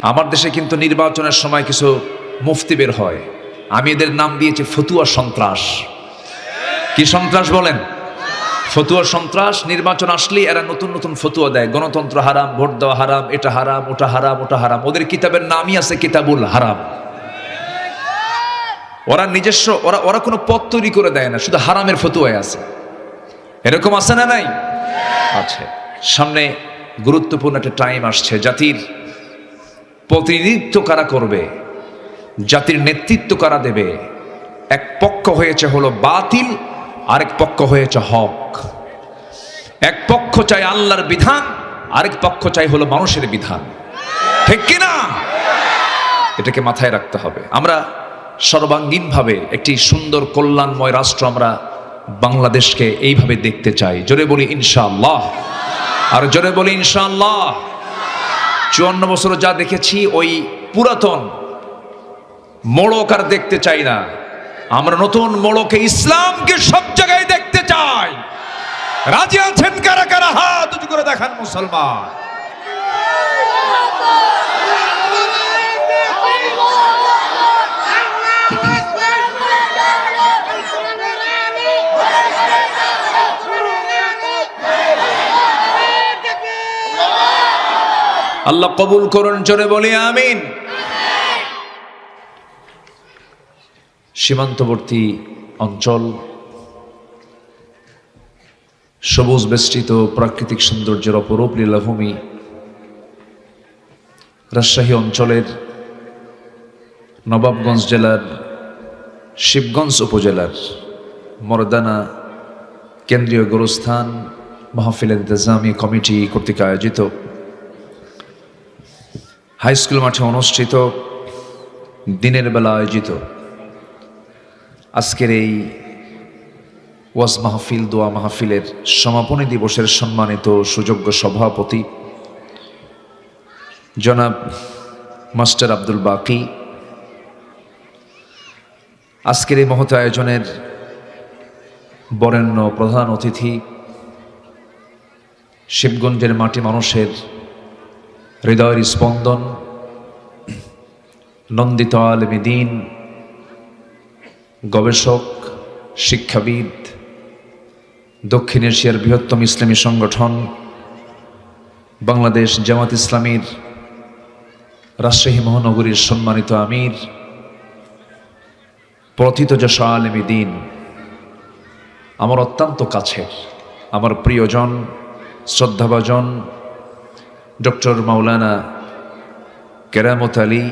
আমার দেশে কিন্তু নির্বাচনের সময় কিছু মুফতি বের হয়, আমি এদের নাম দিয়েছি ফতুয়া সন্ত্রাস। কি সন্ত্রাস বলেন? ফতুয়া সন্ত্রাস। নির্বাচন আসলেই এরা নতুন নতুন ফতুয়া দেয়, গণতন্ত্র হারাম, ভোট দেওয়া হারাম, এটা হারাম, ওটা হারাম, ওটা হারাম। ওদের কিতাবের নামই আছে কিতাবুল হারাম। ওরা নিজস্ব ওরা কোনো পথ তৈরি করে দেয় না, শুধু হারামের ফতুয়ায় আছে। এরকম আছে না নাই? আছে। সামনে গুরুত্বপূর্ণ একটা টাইম আসছে, জাতির প্রতিনিধিত্ব কারা করবে, জাতির নেতৃত্ব কারা দেবে। এক পক্ষ হয়েছে হলো বাতিল, আরেক পক্ষ হয়েছে হক। এক পক্ষ চাই আল্লাহর বিধান, আরেক পক্ষ চাই হলো মানুষের বিধান। ঠিক কিনা? এটাকে মাথায় রাখতে হবে। আমরা সর্বাঙ্গীনভাবে একটি সুন্দর কল্যাণময় রাষ্ট্র আমরা বাংলাদেশকে এইভাবে দেখতে চাই। জোরে বলি ইনশাআল্লাহ, আর জোরে বলি ইনশাআল্লাহ। 54 বছর যা দেখেছি ওই পুরাতন মোড়ক আর দেখতে চাই না। আমরা নতুন মোড়কে, ইসলামকে সব জায়গায় দেখতে চাই। রাজি আছেন কারা কারা? হাত উঁচু করে দেখান মুসলমান। আল্লাহ কবুল করুন, জোরে বলি আমিন। সীমান্তবর্তী অঞ্চল, সবুজ বেষ্টিত প্রাকৃতিক সৌন্দর্যের অপরূপ লীলাভূমি, রাজশাহী অঞ্চলের নবাবগঞ্জ জেলার শিবগঞ্জ উপজেলার মর্দানা কেন্দ্রীয় গোরস্থান মাহফিল ইন্তেজামি কমিটি কর্তৃক আয়োজিত হাই স্কুল মাঠে অনুষ্ঠিত দিনের বেলা আয়োজিত আজকের এই ওয়াজ মাহফিল, দোয়া মাহফিলের সমাপনী দিবসের সম্মানিত সুযোগ্য সভাপতি জনাব মাস্টার আব্দুল বাকি, আজকের এই মহৎ আয়োজনের বরেণ্য প্রধান অতিথি, শিবগঞ্জের মাটি মানুষের হৃদয়ের স্পন্দন, নন্দিত আলেমে দ্বীন, গবেষক, শিক্ষাবিদ, দক্ষিণ এশিয়ার বৃহত্তম ইসলামী সংগঠন বাংলাদেশ জামাত ইসলামীর রাজশাহী মহানগরীর সম্মানিত আমির, প্রথিতযশা আলেমে দ্বীন, আমার অত্যন্ত কাছের, আমার প্রিয়জন, শ্রদ্ধাভাজন ডক্টর মাওলানা কেরামত আলী,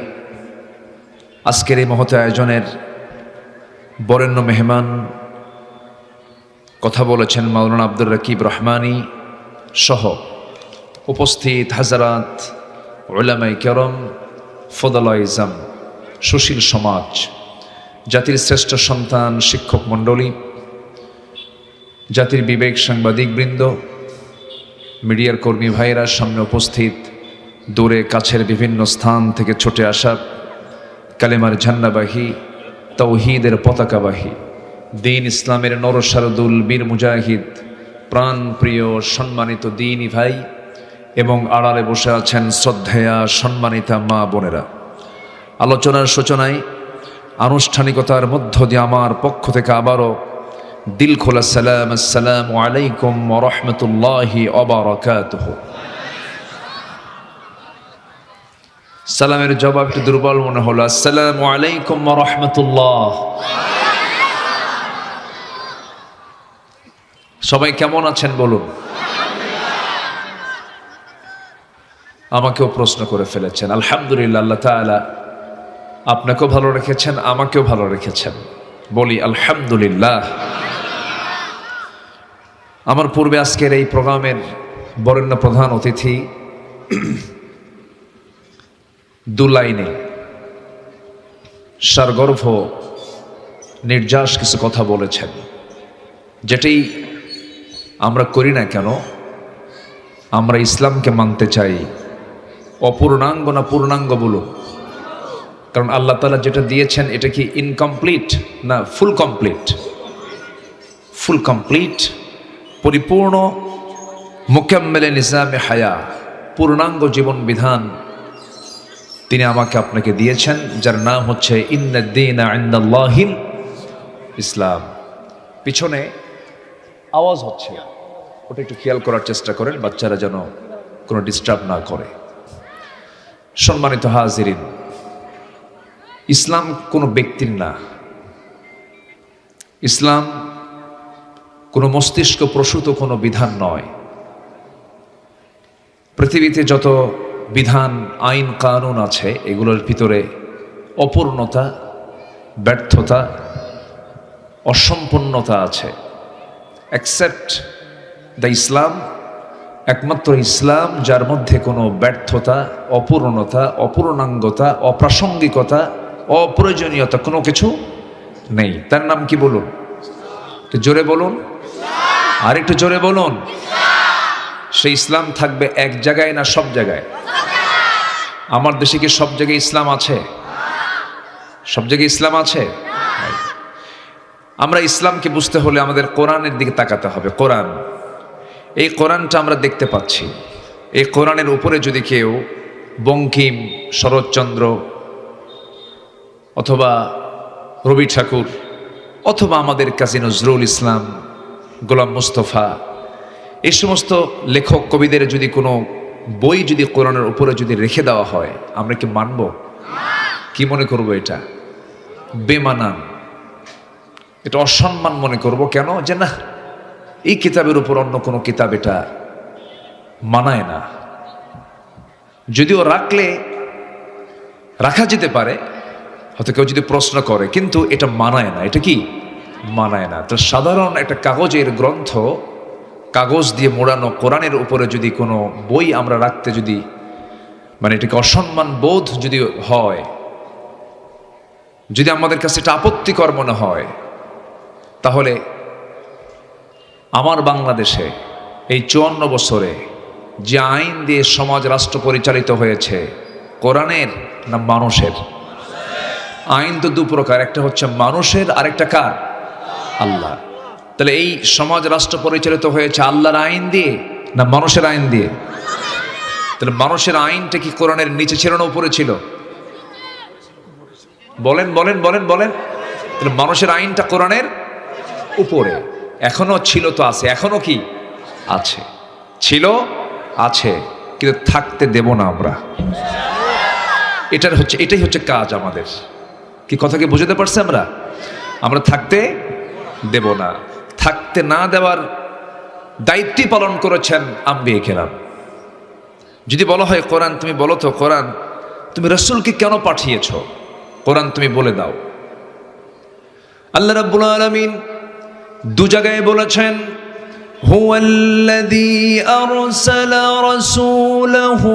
আজকের এই মহৎ আয়োজনের বরেণ্য মেহমান, কথা বলেছেন মাওলানা আব্দুর রাকিব রহমানী সহ উপস্থিত হাজারাত উলামায়ে কেরাম, ফদলায়ে ইজম, সুশীল সমাজ, জাতির শ্রেষ্ঠ সন্তান, শিক্ষক মণ্ডলী, জাতির বিবেক সাংবাদিকবৃন্দ, মিডিয়ার কর্মী ভাইরা, সামনে উপস্থিত দূরে কাছের বিভিন্ন স্থান থেকে ছুটে আসা কালেমার ঝান্ডাবাহী, তাওহীদের পতাকাবাহী, দ্বীন ইসলামের নরসারদুল বীর মুজাহিদ, প্রাণ প্রিয় সম্মানিত দ্বীনী ভাই এবং আড়ালে বসে আছেন শ্রদ্ধেয়া সম্মানিতা মা বোনেরা, আলোচনার সূচনায় আনুষ্ঠানিকতার মধ্য দিয়ে আমার পক্ষ থেকে আবারও দিল খোলা সালাম, আসসালামু আলাইকুম ওয়া রাহমাতুল্লাহি ওয়া বারাকাতুহু। সালামের জবাব একটু দুর্বল মনে হলো, আসসালামু আলাইকুম ওয়া রাহমাতুল্লাহ। সবাই কেমন আছেন বলুন? আমাকেও প্রশ্ন করে ফেলেছেন। আলহামদুলিল্লাহ, আল্লাহ তাআলা আপনাকেও ভালো রেখেছেন, আমাকেও ভালো রেখেছেন, বলি আলহামদুলিল্লাহ। আমার পূর্বে আজকের এই প্রোগ্রামের বরেণ্য প্রধান অতিথি দু লাইনে সারগর্ভ নির্যাস কিছু কথা বলেছেন, যেটাই আমরা করি না কেন, আমরা ইসলামকে মানতে চাই। অপূর্ণাঙ্গ না পূর্ণাঙ্গ বলুন, কারণ আল্লাহ তাআলা যেটা দিয়েছেন এটা কি ইনকমপ্লিট না ফুল কমপ্লিট? ফুল কমপ্লিট, পরিপূর্ণ, মুকাম্মেলে নিজামে হায়া, পূর্ণাঙ্গ জীবন বিধান তিনি আমাকে আপনাকে দিয়েছেন, যার নাম হচ্ছে ইন্নাদ-দীনা ইনদাল্লাহিল ইসলাম। পিছনে আওয়াজ হচ্ছে, ওটা একটু খেয়াল করার চেষ্টা করেন, বাচ্চারা যেন কোনো ডিস্টার্ব না করে। সম্মানিত হাজিরিন, ইসলাম কোনো ব্যক্তির না, ইসলাম কোনো মস্তিষ্ক প্রসূত কোনো বিধান নয়। পৃথিবীতে যত বিধান, আইন, কানুন আছে, এগুলোর ভিতরে অপূর্ণতা, ব্যর্থতা, অসম্পূর্ণতা আছে। অ্যাকসেপ্ট দ্য ইসলাম, একমাত্র ইসলাম যার মধ্যে কোনো ব্যর্থতা, অপূর্ণতা, অপূর্ণাঙ্গতা, অপ্রাসঙ্গিকতা, অপ্রয়োজনীয়তা কোনো কিছু নেই। তার নাম কি বলুন? একটু জোরে বলুন, আর একটু জোরে বলুন। সেই ইসলাম থাকবে এক জায়গায় না সব জায়গায়? আমার দেশে কি সব জায়গায় ইসলাম আছে? সব জায়গায় ইসলাম আছে? আমরা ইসলামকে বুঝতে হলে আমাদের কোরআনের দিকে তাকাতে হবে। কোরআন, এই কোরআনটা আমরা দেখতে পাচ্ছি। এই কোরআনের উপরে যদি কেউ বঙ্কিম, শরৎচন্দ্র অথবা রবি ঠাকুর অথবা আমাদের কাজী নজরুল ইসলাম, গোলাম মুস্তফা, এই সমস্ত লেখক কবিদের যদি কোনো বই যদি কোরআনের উপরে যদি রেখে দেওয়া হয়, আমরা কি মানব? কি মনে করব? এটা বেমানান, এটা অসম্মান মনে করব। কেন? যে না, এই কিতাবের উপর অন্য কোনো কিতাব এটা মানায় না। যদিও রাখা যেতে পারে, হয়তো কেউ যদি প্রশ্ন করে, কিন্তু এটা মানায় না। এটা কি মানায় না? তো সাধারণ একটা কাগজের গ্রন্থ, কাগজ দিয়ে মোড়ানো কোরআনের উপরে যদি কোনো বই আমরা রাখতে যদি মানে এটাকে অসম্মান বোধ যদি হয়, যদি আমাদের কাছে এটা আপত্তিকর মনে হয়, তাহলে আমার বাংলাদেশে এই 54 বছরে যে আইন দিয়ে সমাজ রাষ্ট্র পরিচালিত হয়েছে, কোরআনের না মানুষের? আইন তো দু প্রকার, একটা হচ্ছে মানুষের, আরেকটা কার? আল্লাহ। তাহলে এই সমাজ রাষ্ট্র পরিচালিত হয়েছে আল্লাহর আইন দিয়ে না মানুষের আইন দিয়ে? তাহলে মানুষের আইনটা কি কোরআনের নিচে ছিল না উপরে ছিল? বলেন বলেন বলেন বলেন। তাহলে মানুষের আইনটা কোরআনের উপরে। এখনো ছিল তো আছে, এখনো কি আছে? ছিল, আছে, কিন্তু থাকতে দেব না আমরা। এটাই হচ্ছে কাজ আমাদের। কি কথা কি বুঝতে পারছি? আমরা থাকতে দেব না। থাকতে না দেওয়ার দায়িত্ব পালন করেছেন আম্বিয়া কেরাম। যদি বলা হয় কোরআন, তুমি বলো তো কোরআন তুমি রাসূলকে কেন পাঠিয়েছ? কোরআন তুমি বলে দাও। আল্লাহ রাব্বুল আলামিন দু জায়গায় বলেছেন, হুয়াল্লাযী আরসালা রাসূলাহু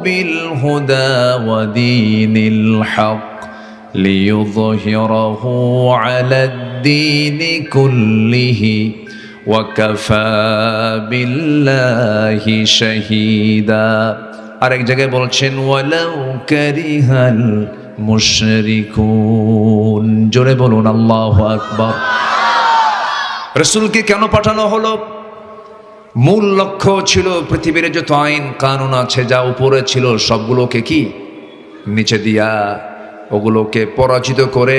বিল হুদা ওয়া দীনিল হক লিইয়ুযহিরাহু আলাদ-দীনি কুল্লিহি ওয়া কাফা বিল্লাহি শাহীদা। আরেক জায়গায় বলছেন, ওয়ালাউ কারিহাল মুশরিকুন। জোরে বলুন আল্লাহু আকবার। রাসূলকে কেন পাঠানো হলো? মূল লক্ষ্য ছিল পৃথিবীর যত আইন কানুন আছে, যা উপরে ছিল সবগুলোকে কি নিচে দিয়া, ওগুলোকে পরাজিত করে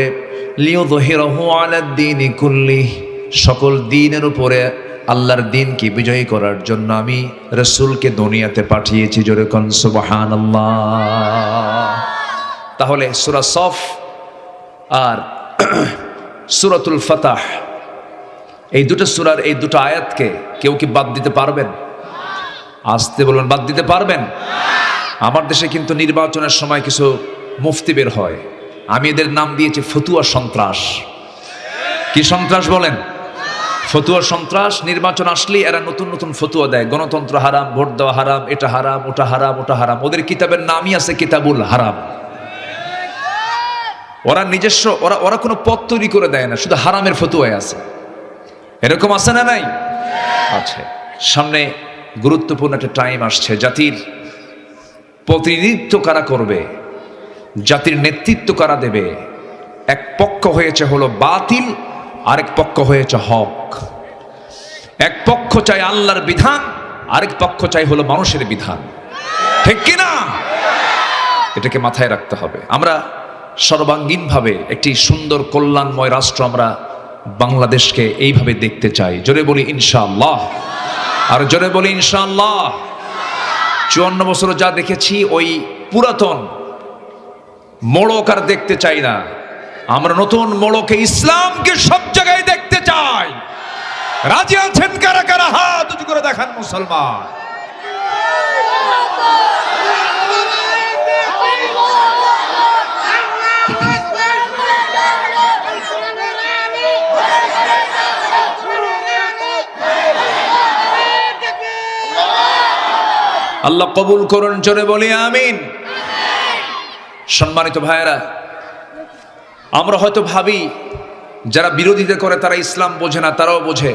লিইয়ুযহিরাহু আলাদ-দীনি কুল্লিহি, সকল দ্বীনের উপরে আল্লাহর দ্বীনকে বিজয়ী করার জন্য আমি রাসূলকে দুনিয়াতে পাঠিয়েছি। জোরে কোন সুবহানাল্লাহ। তাহলে সূরা সফ আর সূরাতুল ফাতহ, এই দুটো সূরার এই দুটো আয়াতকে কেউ কি বাদ দিতে পারবেন? আসতে বলবেন, বাদ দিতে পারবেন? আমার দেশে কিন্তু নির্বাচনের সময় কিছু মুফতি বের হয়, আমি এদের নাম দিয়েছি ফতুয়া সন্ত্রাস। কি সন্ত্রাস বলেন? ফতুয়া সন্ত্রাস। নির্বাচন আসলেই এরা নতুন নতুন ফতুয়া দেয়, গণতন্ত্র হারাম, ভোট দেওয়া হারাম, এটা হারাম, ওটা হারাম, ওটা হারাম। ওদের কিতাবের নামই আছে কিতাবুল হারাম। ওরা নিজস্ব ওরা কোনো পথ তৈরি করে দেয় না, শুধু হারামের ফতুয়ায় আছে। এরকম আছে না নাই? আছে। সামনে গুরুত্বপূর্ণ একটা টাইম আসছে, জাতির প্রতিনিধিত্ব কারা করবে, জাতির নেতৃত্ব কারা দেবে। এক পক্ষ হয়েছে হলো বাতিল, আরেক পক্ষ হয়েছে হক। এক পক্ষ চাই আল্লাহর বিধান, আরেক পক্ষ চাই হলো মানুষের বিধান। ঠিক কিনা? এটাকে মাথায় রাখতে হবে। আমরা সর্বাঙ্গীনভাবে একটি সুন্দর কল্যাণময় রাষ্ট্র আমরা বাংলাদেশকে এইভাবে দেখতে চাই। জোরে বলি ইনশাআল্লাহ, আর জোরে বলি ইনশাআল্লাহ। 54 বছর যা দেখেছি ওই পুরাতন মোড়ক আর দেখতে চাই না। আমরা নতুন মোড়কে ইসলামকে সব জায়গায় দেখতে চাই। রাজি আছেন কারা কারা? হাত উঁচু করে দেখান মুসলমান। আল্লাহ কবুল করুন, জোরে বলি আমিন। সম্মানিত ভাইয়েরা, আমরা হয়তো ভাবি যারা বিরোধিতা করে তারা ইসলাম বোঝে না, তারাও বোঝে।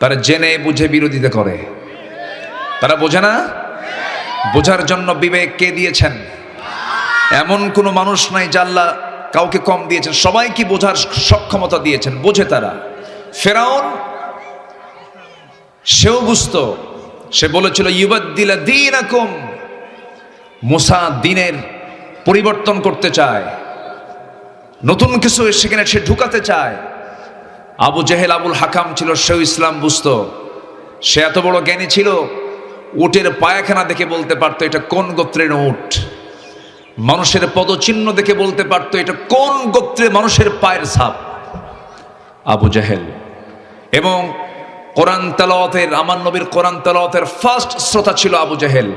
তারা জেনে বুঝে বিরোধিতা করে। তারা বোঝে না? বোঝার জন্য বিবেক কে দিয়েছেন? এমন কোনো মানুষ নাই যে আল্লাহ কাউকে কম দিয়েছেন, সবাইকে বোঝার সক্ষমতা দিয়েছেন, বোঝে তারা। ফেরাউন সেও বুঝতো, সে বলেছিল ইউবাদ্দিলা দীনাকুম, মুসা দিনের পরিবর্তন করতে চায়, নতুন কিছু সেখানে সে ঢুকাতে চায়। আবু জেহেল আবুল হাকাম ছিল, সেও ইসলাম বুঝতো। সে এত বড় জ্ঞানী ছিল, উটের পায়খানা দেখে বলতে পারতো এটা কোন গোত্রের উট। মানুষের পদচিহ্ন দেখে বলতে পারতো এটা কোন গোত্রের মানুষের পায়ের ছাপ। আবু জেহেল। এবং কোরআন তেলাওয়াতের, আমার নবীর কোরআন তেলাওয়াতের ফার্স্ট শ্রোতা ছিল আবু জেহেল।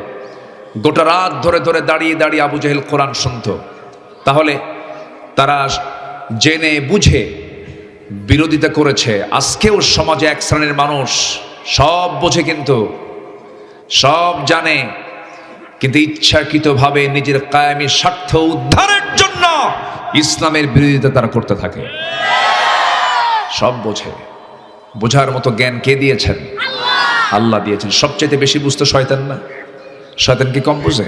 গোটা রাত ধরে ধরে দাঁড়িয়ে দাঁড়িয়ে আবু জেহেল কোরআন শুনতো। তাহলে তারা জেনে বুঝে বিরোধিতা করেছে। আজকেও সমাজে এক শ্রেণীর মানুষ সব বোঝে, কিন্তু সব জানে, কিন্তু ইচ্ছাকৃতভাবে নিজের কায়েমি স্বার্থ উদ্ধারের জন্য ইসলামের বিরোধিতা তারা করতে থাকে। সব বোঝে। বোঝার মতো জ্ঞান কে দিয়েছেন? আল্লাহ দিয়েছেন। সবচাইতে বেশি বুঝতো শয়তান না? শয়তান কি কম বুঝে?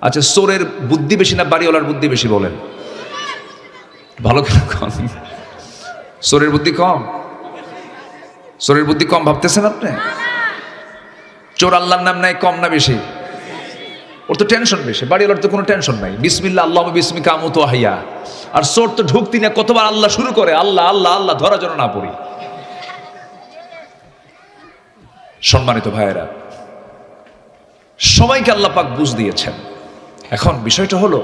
আচ্ছা, চোরের বুদ্ধি বেশি না বাড়িওয়ালার বুদ্ধি বেশি বলেন? ভালো করে কম। চোরের বুদ্ধি কম? চোরের বুদ্ধি কম ভাবতেছেন আপনি? চোর আল্লাহর নাম নাই, কম না বেশি? ওর তো টেনশন বেশি। বাড়িওয়ালার তো কোনো টেনশন নাই, বিসমিল্লাহ আল্লাহ বিসমিকা আমুতু আহইয়া। আর চোর তো ঢুকতি না, কতবার আল্লাহ শুরু করে, আল্লাহ আল্লাহ আল্লাহ, ধরা যেন না পড়ি। সম্মানিত ভাইয়েরা, সবাইকে আল্লাহ পাক বুঝ দিয়েছেন। এখন বিষয়টা হলো,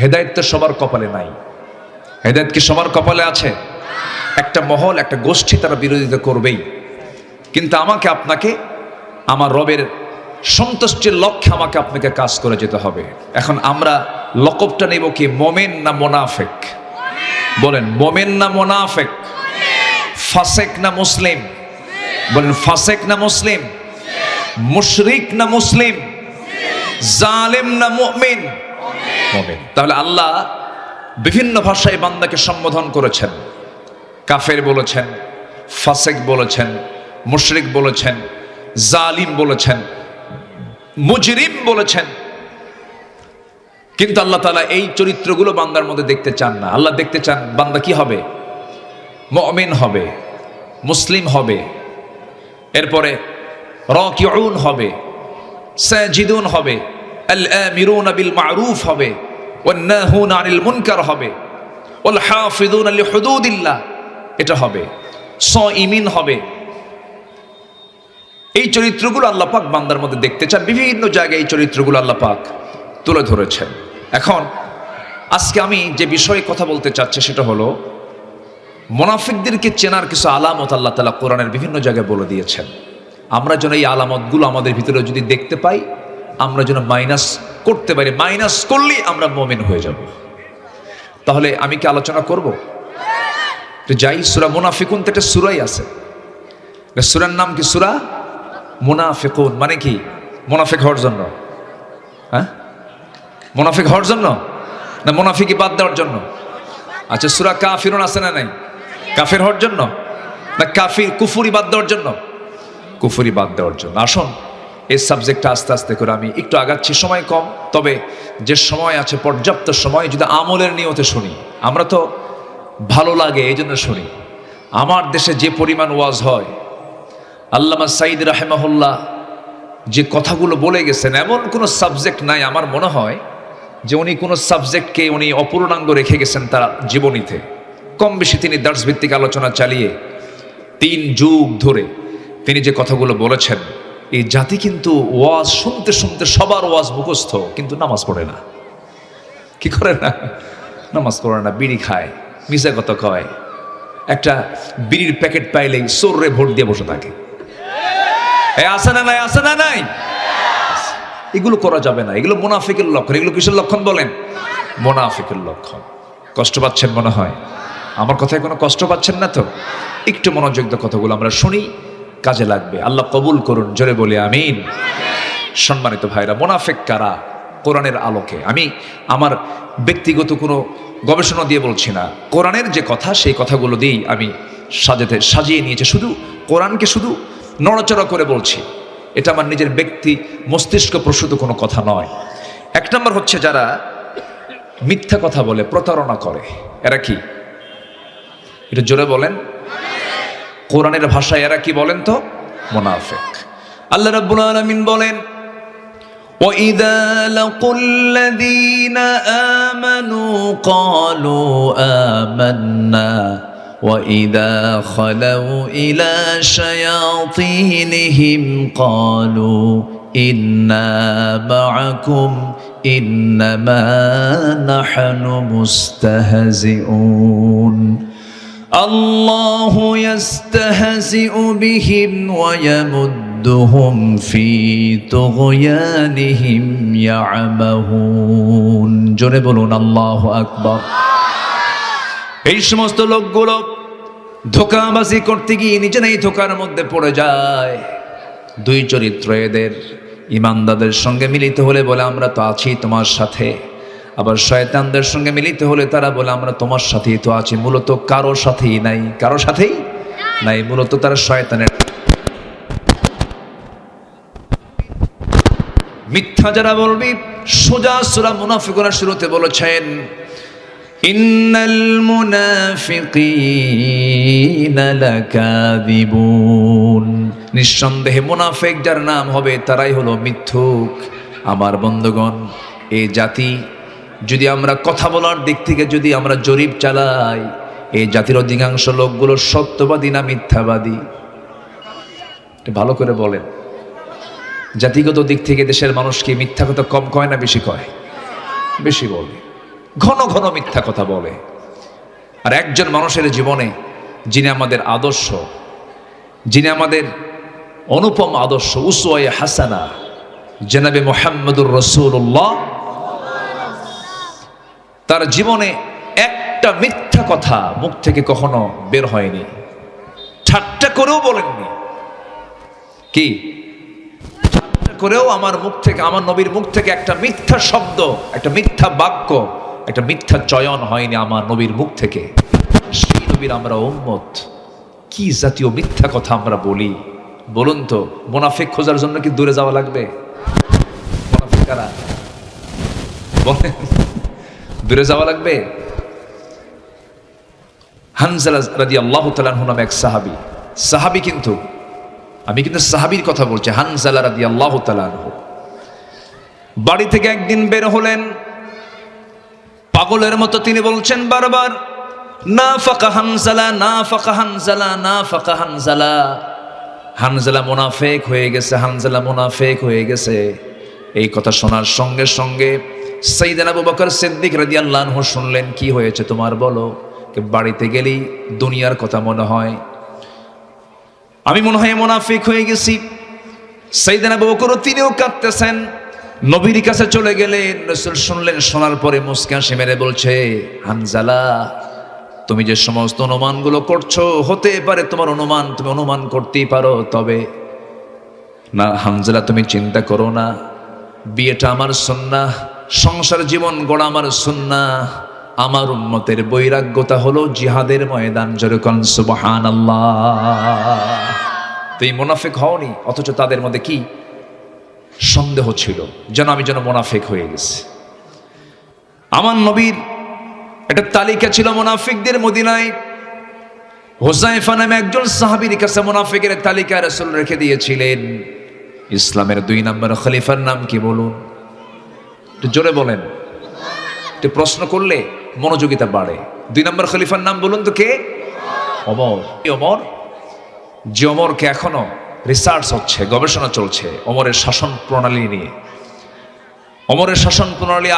হেদায়েত তো সবার কপালে নাই। হেদায়েত কি সবার কপালে আছে? একটা মহল, একটা গোষ্ঠী তারা বিরোধিতা করবেই। কিন্তু আমাকে আপনাকে আমার রবের সন্তুষ্টির লক্ষ্যে আমাকে আপনাকে কাজ করে যেতে হবে। এখন আমরা লকবটা নেব কি, মোমেন না মোনাফেক? বলেন, মোমেন না মোনাফেক? ফাসেক না মুসলিম? বলেন, ফাসেক না মুসলিম? মুশরিক না মুসলিম? জালেম না মুমিন? মুমিন। তাহলে আল্লাহ বিভিন্ন ভাষায় বান্দাকে সম্বোধন করেছেন। কাফের বলেছেন, ফাসেক বলেছেন, মুশরিক বলেছেন, জালিম বলেছেন, মুজরিম বলেছেন। কিন্তু আল্লাহ তাআলা এই চরিত্রগুলো বান্দার মধ্যে দেখতে চান না। আল্লাহ দেখতে চান বান্দা কি হবে? মুমিন হবে, মুসলিম হবে, এরপরে রাকিউন হবে, সাজিদুন হবে, আল আমিরুনা বিল মারুফ হবে, ওয়ান নাহুনা আনিল মুনকার হবে, ওয়াল হাফিজুনা লিহুদুদিল্লাহ, এটা হবে, সাইমিন হবে। এই চরিত্রগুলো আল্লাহ পাক বান্দার মধ্যে দেখতে চান। বিভিন্ন জায়গায় এই চরিত্রগুলো আল্লাহ পাক তুলে ধরেছেন। এখন আজকে আমি যে বিষয়ে কথা বলতে চাচ্ছি সেটা হলো, মুনাফিকদেরকে চেনার কিছু আলামত আল্লাহ তাআলা কোরআনের বিভিন্ন জায়গায় বলে দিয়েছেন। আমরা যেন এই আলামতগুলো আমাদের ভিতরে যদি দেখতে পাই, আমরা যেন মাইনাস করতে পারি। মাইনাস করলেই আমরা মুমিন হয়ে যাব। তাহলে আমি কি আলোচনা করব? যাই, সূরা মুনাফিকুন তো একটা সূরাই আছে। সূরার নাম কি? সূরা মুনাফিকুন। মানে কি? মুনাফিক হওয়ার জন্য? হ্যাঁ, মুনাফিক হওয়ার জন্য না মুনাফিকি বাদ দেওয়ার জন্য? আচ্ছা, সূরা কাফিরুন আছে না নাই? কাফের হওয়ার জন্য না কাফির কুফরি বাদ দেওয়ার জন্য? কুফরি বাদ দেওয়ার জন্য। আসুন এই সাবজেক্টটা আস্তে আস্তে করে আমি একটু আগাচ্ছি, সময় কম, তবে যে সময় আছে পর্যাপ্ত সময় যদি আমলের নিয়তে শুনি। আমরা তো ভালো লাগে এই জন্য শুনি। আমার দেশে যে পরিমাণ ওয়াজ হয়, আল্লামা সাঈদ রাহিমাহুল্লাহ যে কথাগুলো বলে গেছেন, এমন কোনো সাবজেক্ট নাই আমার মনে হয় যে উনি কোনো সাবজেক্টকে উনি অপূর্ণাঙ্গ রেখে গেছেন তার জীবনীতে। কম বেশি তিনি দার্স ভিত্তিক আলোচনা চালিয়ে 3 যুগ ধরে তিনি যে কথাগুলো বলেছেন, এই জাতি কিন্তু ওয়াজ শুনতে শুনতে সবার ওয়াজ মুখস্থ, কিন্তু নামাজ পড়ে না। কি করে না? নামাজ পড়ে না, বিড়ি খায়, মিশা কথা কয়, একটা বিড়ির প্যাকেট পাইলেই সোররে ভোট দিয়ে বসে থাকে। আসে না নাই? আসে না নাই? এগুলো করা যাবে না, এগুলো মুনাফিকের লক্ষণ। এগুলো কিসের লক্ষণ বলেন? মুনাফিকের লক্ষণ। কষ্ট পাচ্ছেন মনে হয়? আমার কথায় কোনো কষ্ট পাচ্ছেন না তো? একটু মনোযোগ দিয়ে কথাগুলো আমরা শুনি, কাজে লাগবে। আল্লাহ কবুল করুন, জোরে বলি আমিন। সম্মানিত ভাইরা, মুনাফিক কারা? কোরআনের আলোকে আমি আমার ব্যক্তিগত কোনো গবেষণা দিয়ে বলছি না, কোরআনের যে কথা সেই কথাগুলো দিয়েই আমি সাজিয়ে নিয়েছি। শুধু কোরআনকে শুধু নড়াচড়া করে বলছি, এটা আমার নিজের ব্যক্তি মস্তিষ্ক প্রসূত কোনো কথা নয়। 1 নম্বর হচ্ছে যারা মিথ্যা কথা বলে, প্রতারণা করে। এরা কি? এটা জোরে বলেন। কোরআনের ভাষায় এরা কি বলেন তো? মুনাফিক। আল্লাহ রাব্বুল আলামিন বলেন, وَإِذَا لَقُوا الَّذِينَ آمَنُوا قَالُوا آمَنَّا وَإِذَا خَلَوْا إِلَى شَيَاطِينِهِمْ قَالُوا إِنَّا مَعَكُمْ إِنَّمَا نَحْنُ مُسْتَهْزِئُونَ الله يستهزئ بهم ويمدهم في طغيانهم يعمهون জোরে বলুন আল্লাহু আকবার। এই সমস্ত লোকগুলো ধোঁকাবাজি করতে গিয়ে নিজেরাই ধোঁকার মধ্যে পড়ে যায়। 2 চরিত্র এদের। ইমানদারদের সঙ্গে মিলিত হলে বলে আমরা তো আছি তোমার সাথে, আবার শয়তানদের সঙ্গে মিলিত হলে তারা বলে আমরা তোমার সাথেই তো আছি। মূলত কারো সাথেই নাই, কারো সাথেই নাই, মূলত তারা শয়তানের। মিথ্যা যারা বলবি, সোজা সূরা মুনাফিকুন শুরুতে বলেছেন, ইন্নাল মুনাফিকিনা লাকাযিবুন। নিঃসন্দেহে মুনাফিক যার নাম হবে তারাই হলো মিথ্যুক। আমার বন্ধুগণ, এই জাতি যদি আমরা কথা বলার দিক থেকে যদি আমরা জরিপ চালাই, এই জাতির অধিকাংশ লোকগুলো সত্যবাদী না মিথ্যাবাদী? ভালো করে বলেন। জাতিগত দিক থেকে দেশের মানুষ কি মিথ্যা কথা কম কয় না বেশি কয়? বেশি বলে, ঘন ঘন মিথ্যা কথা বলে। আর একজন মানুষের জীবনে যিনি আমাদের আদর্শ, যিনি আমাদের অনুপম আদর্শ, উসওয়ায়ে হাসানা, জনাবে মুহাম্মদুর রাসূলুল্লাহ, তার জীবনে একটা মিথ্যা কথা মুখ থেকে কখনো বের হয়নি, ঠাট্টা করেও বলেননি। কি ঠাট্টা করেও আমার মুখ থেকে, আমার নবীর মুখ থেকে একটা মিথ্যা শব্দ, একটা মিথ্যা বাক্য, একটা মিথ্যা চয়ন হয়নি আমার নবীর মুখ থেকে। সেই নবীর আমরা উম্মত, কি জাতীয় মিথ্যা কথা আমরা বলি বলুন তো? মুনাফিক খোঁজার জন্য কি দূরে যাওয়া লাগবে? মুনাফিক কারা বলেন? দূরে যাওয়া লাগবে? হানজালা রাদিয়াল্লাহু তাআলা আনহু নামে এক সাহাবী, কিন্তু আমি কিন্তু সাহাবীর কথা বলছি। হানজালা রাদিয়াল্লাহু তাআলা আনহু বাড়ি থেকে একদিন বের হলেন, পাগলের মতো তিনি বলছেন বারবার, নাফাকা হানজালা, নাফাকা হানজালা, নাফাকা হানজালা। হানজালা মুনাফিক হয়ে গেছে, হানজালা মুনাফিক হয়ে গেছে। এই কথা শোনার সঙ্গে সঙ্গে সাইয়েদনা আবু বকর সিদ্দিক রাদিয়াল্লাহু আনহু শুনলেন, কি হয়েছে তোমার বলো? বাড়িতে গেলেই দুনিয়ার কথা মনে হয়, আমি মনে হয় মুনাফিক হয়ে গেছি। সাইয়েদনা আবু বকর তিনিও কাঁদতেছেন, নবীর কাছে চলে গেলেন। রাসূল শুনলেন, শোনার পরে মুস্কি হাসি মেরে বলছে, হানজালা তুমি যে সমস্ত অনুমানগুলো করছো, হতে পারে তোমার অনুমান, তুমি অনুমান করতেই পারো, তবে না হানজালা তুমি চিন্তা করো না, বিয়েটা আমার সুন্নাহ, সংসার জীবন গড়া আমার সুন্নাহ। আমার উম্মতের বৈরাগ্যতা হলো জিহাদের ময়দান। যেরকম সুবহানাল্লাহ। তুই মুনাফিক হওনি, অথচ তাদের মধ্যে কি সন্দেহ ছিল যেন আমি যেন মুনাফিক হয়ে গেছি। আমার নবীর একটা তালিকা ছিল মুনাফিকদের মদিনায়। হুযায়ফা নামে একজন সাহাবীর কাছে মুনাফিকের তালিকা রাসূল রেখে দিয়েছিলেন। ইসলামের 2 নম্বর খলিফার নাম কি বলুন? একটু জোরে বলেন, একটু প্রশ্ন করলে মনোযোগিতা বাড়ে। 2 নম্বর খলিফার নাম বলুন তো কে? ওমর। ওমর, যে ওমরকে এখনো রিসার্চ হচ্ছে, গবেষণা চলছে ওমরের শাসন প্রণালী নিয়ে। ওমরের শাসন প্রণালী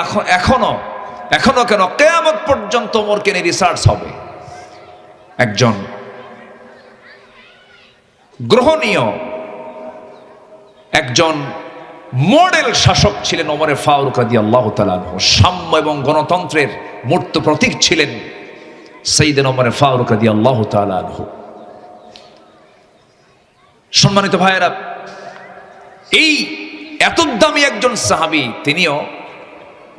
এখনো কেন কিয়ামত পর্যন্ত ওমরকে নিয়ে রিসার্চ হবে। একজন গ্রহণীয়, একজন মডেল শাসক ছিলেন ওমরে ফারুক রাদিয়াল্লাহু তাআলা আনহু। সাম্য এবং গণতন্ত্রের মূর্ত প্রতীক ছিলেন সাইয়েদনা ওমরে ফারুক রাদিয়াল্লাহু তাআলা আনহু। সম্মানিত ভাইয়েরা, এই এত দামি একজন সাহাবী, তিনিও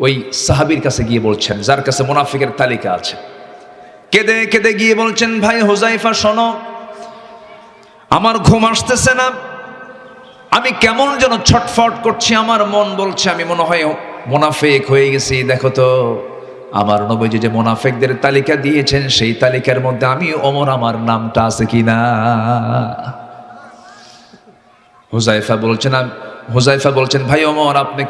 ওই সাহাবীর কাছে গিয়ে বলছেন, যার কাছে মুনাফিকের তালিকা আছে, কেঁদে কেঁদে গিয়ে বলছেন, ভাই হুযায়ফা শোনো, আমার ঘুম আসতেছে না, আমি কেমন যেন ছটফট করছি, আমার মন বলছে আমি মনে হয় মুনাফিক হয়ে গেছি। দেখো তো আমার নবীজি যে মুনাফিকদের তালিকা দিয়েছেন সেই তালিকার মধ্যে আমি ওমর, আমার নামটা আছে কিনা। হুযায়ফা বলছেন, ভাই ওমর, আপনি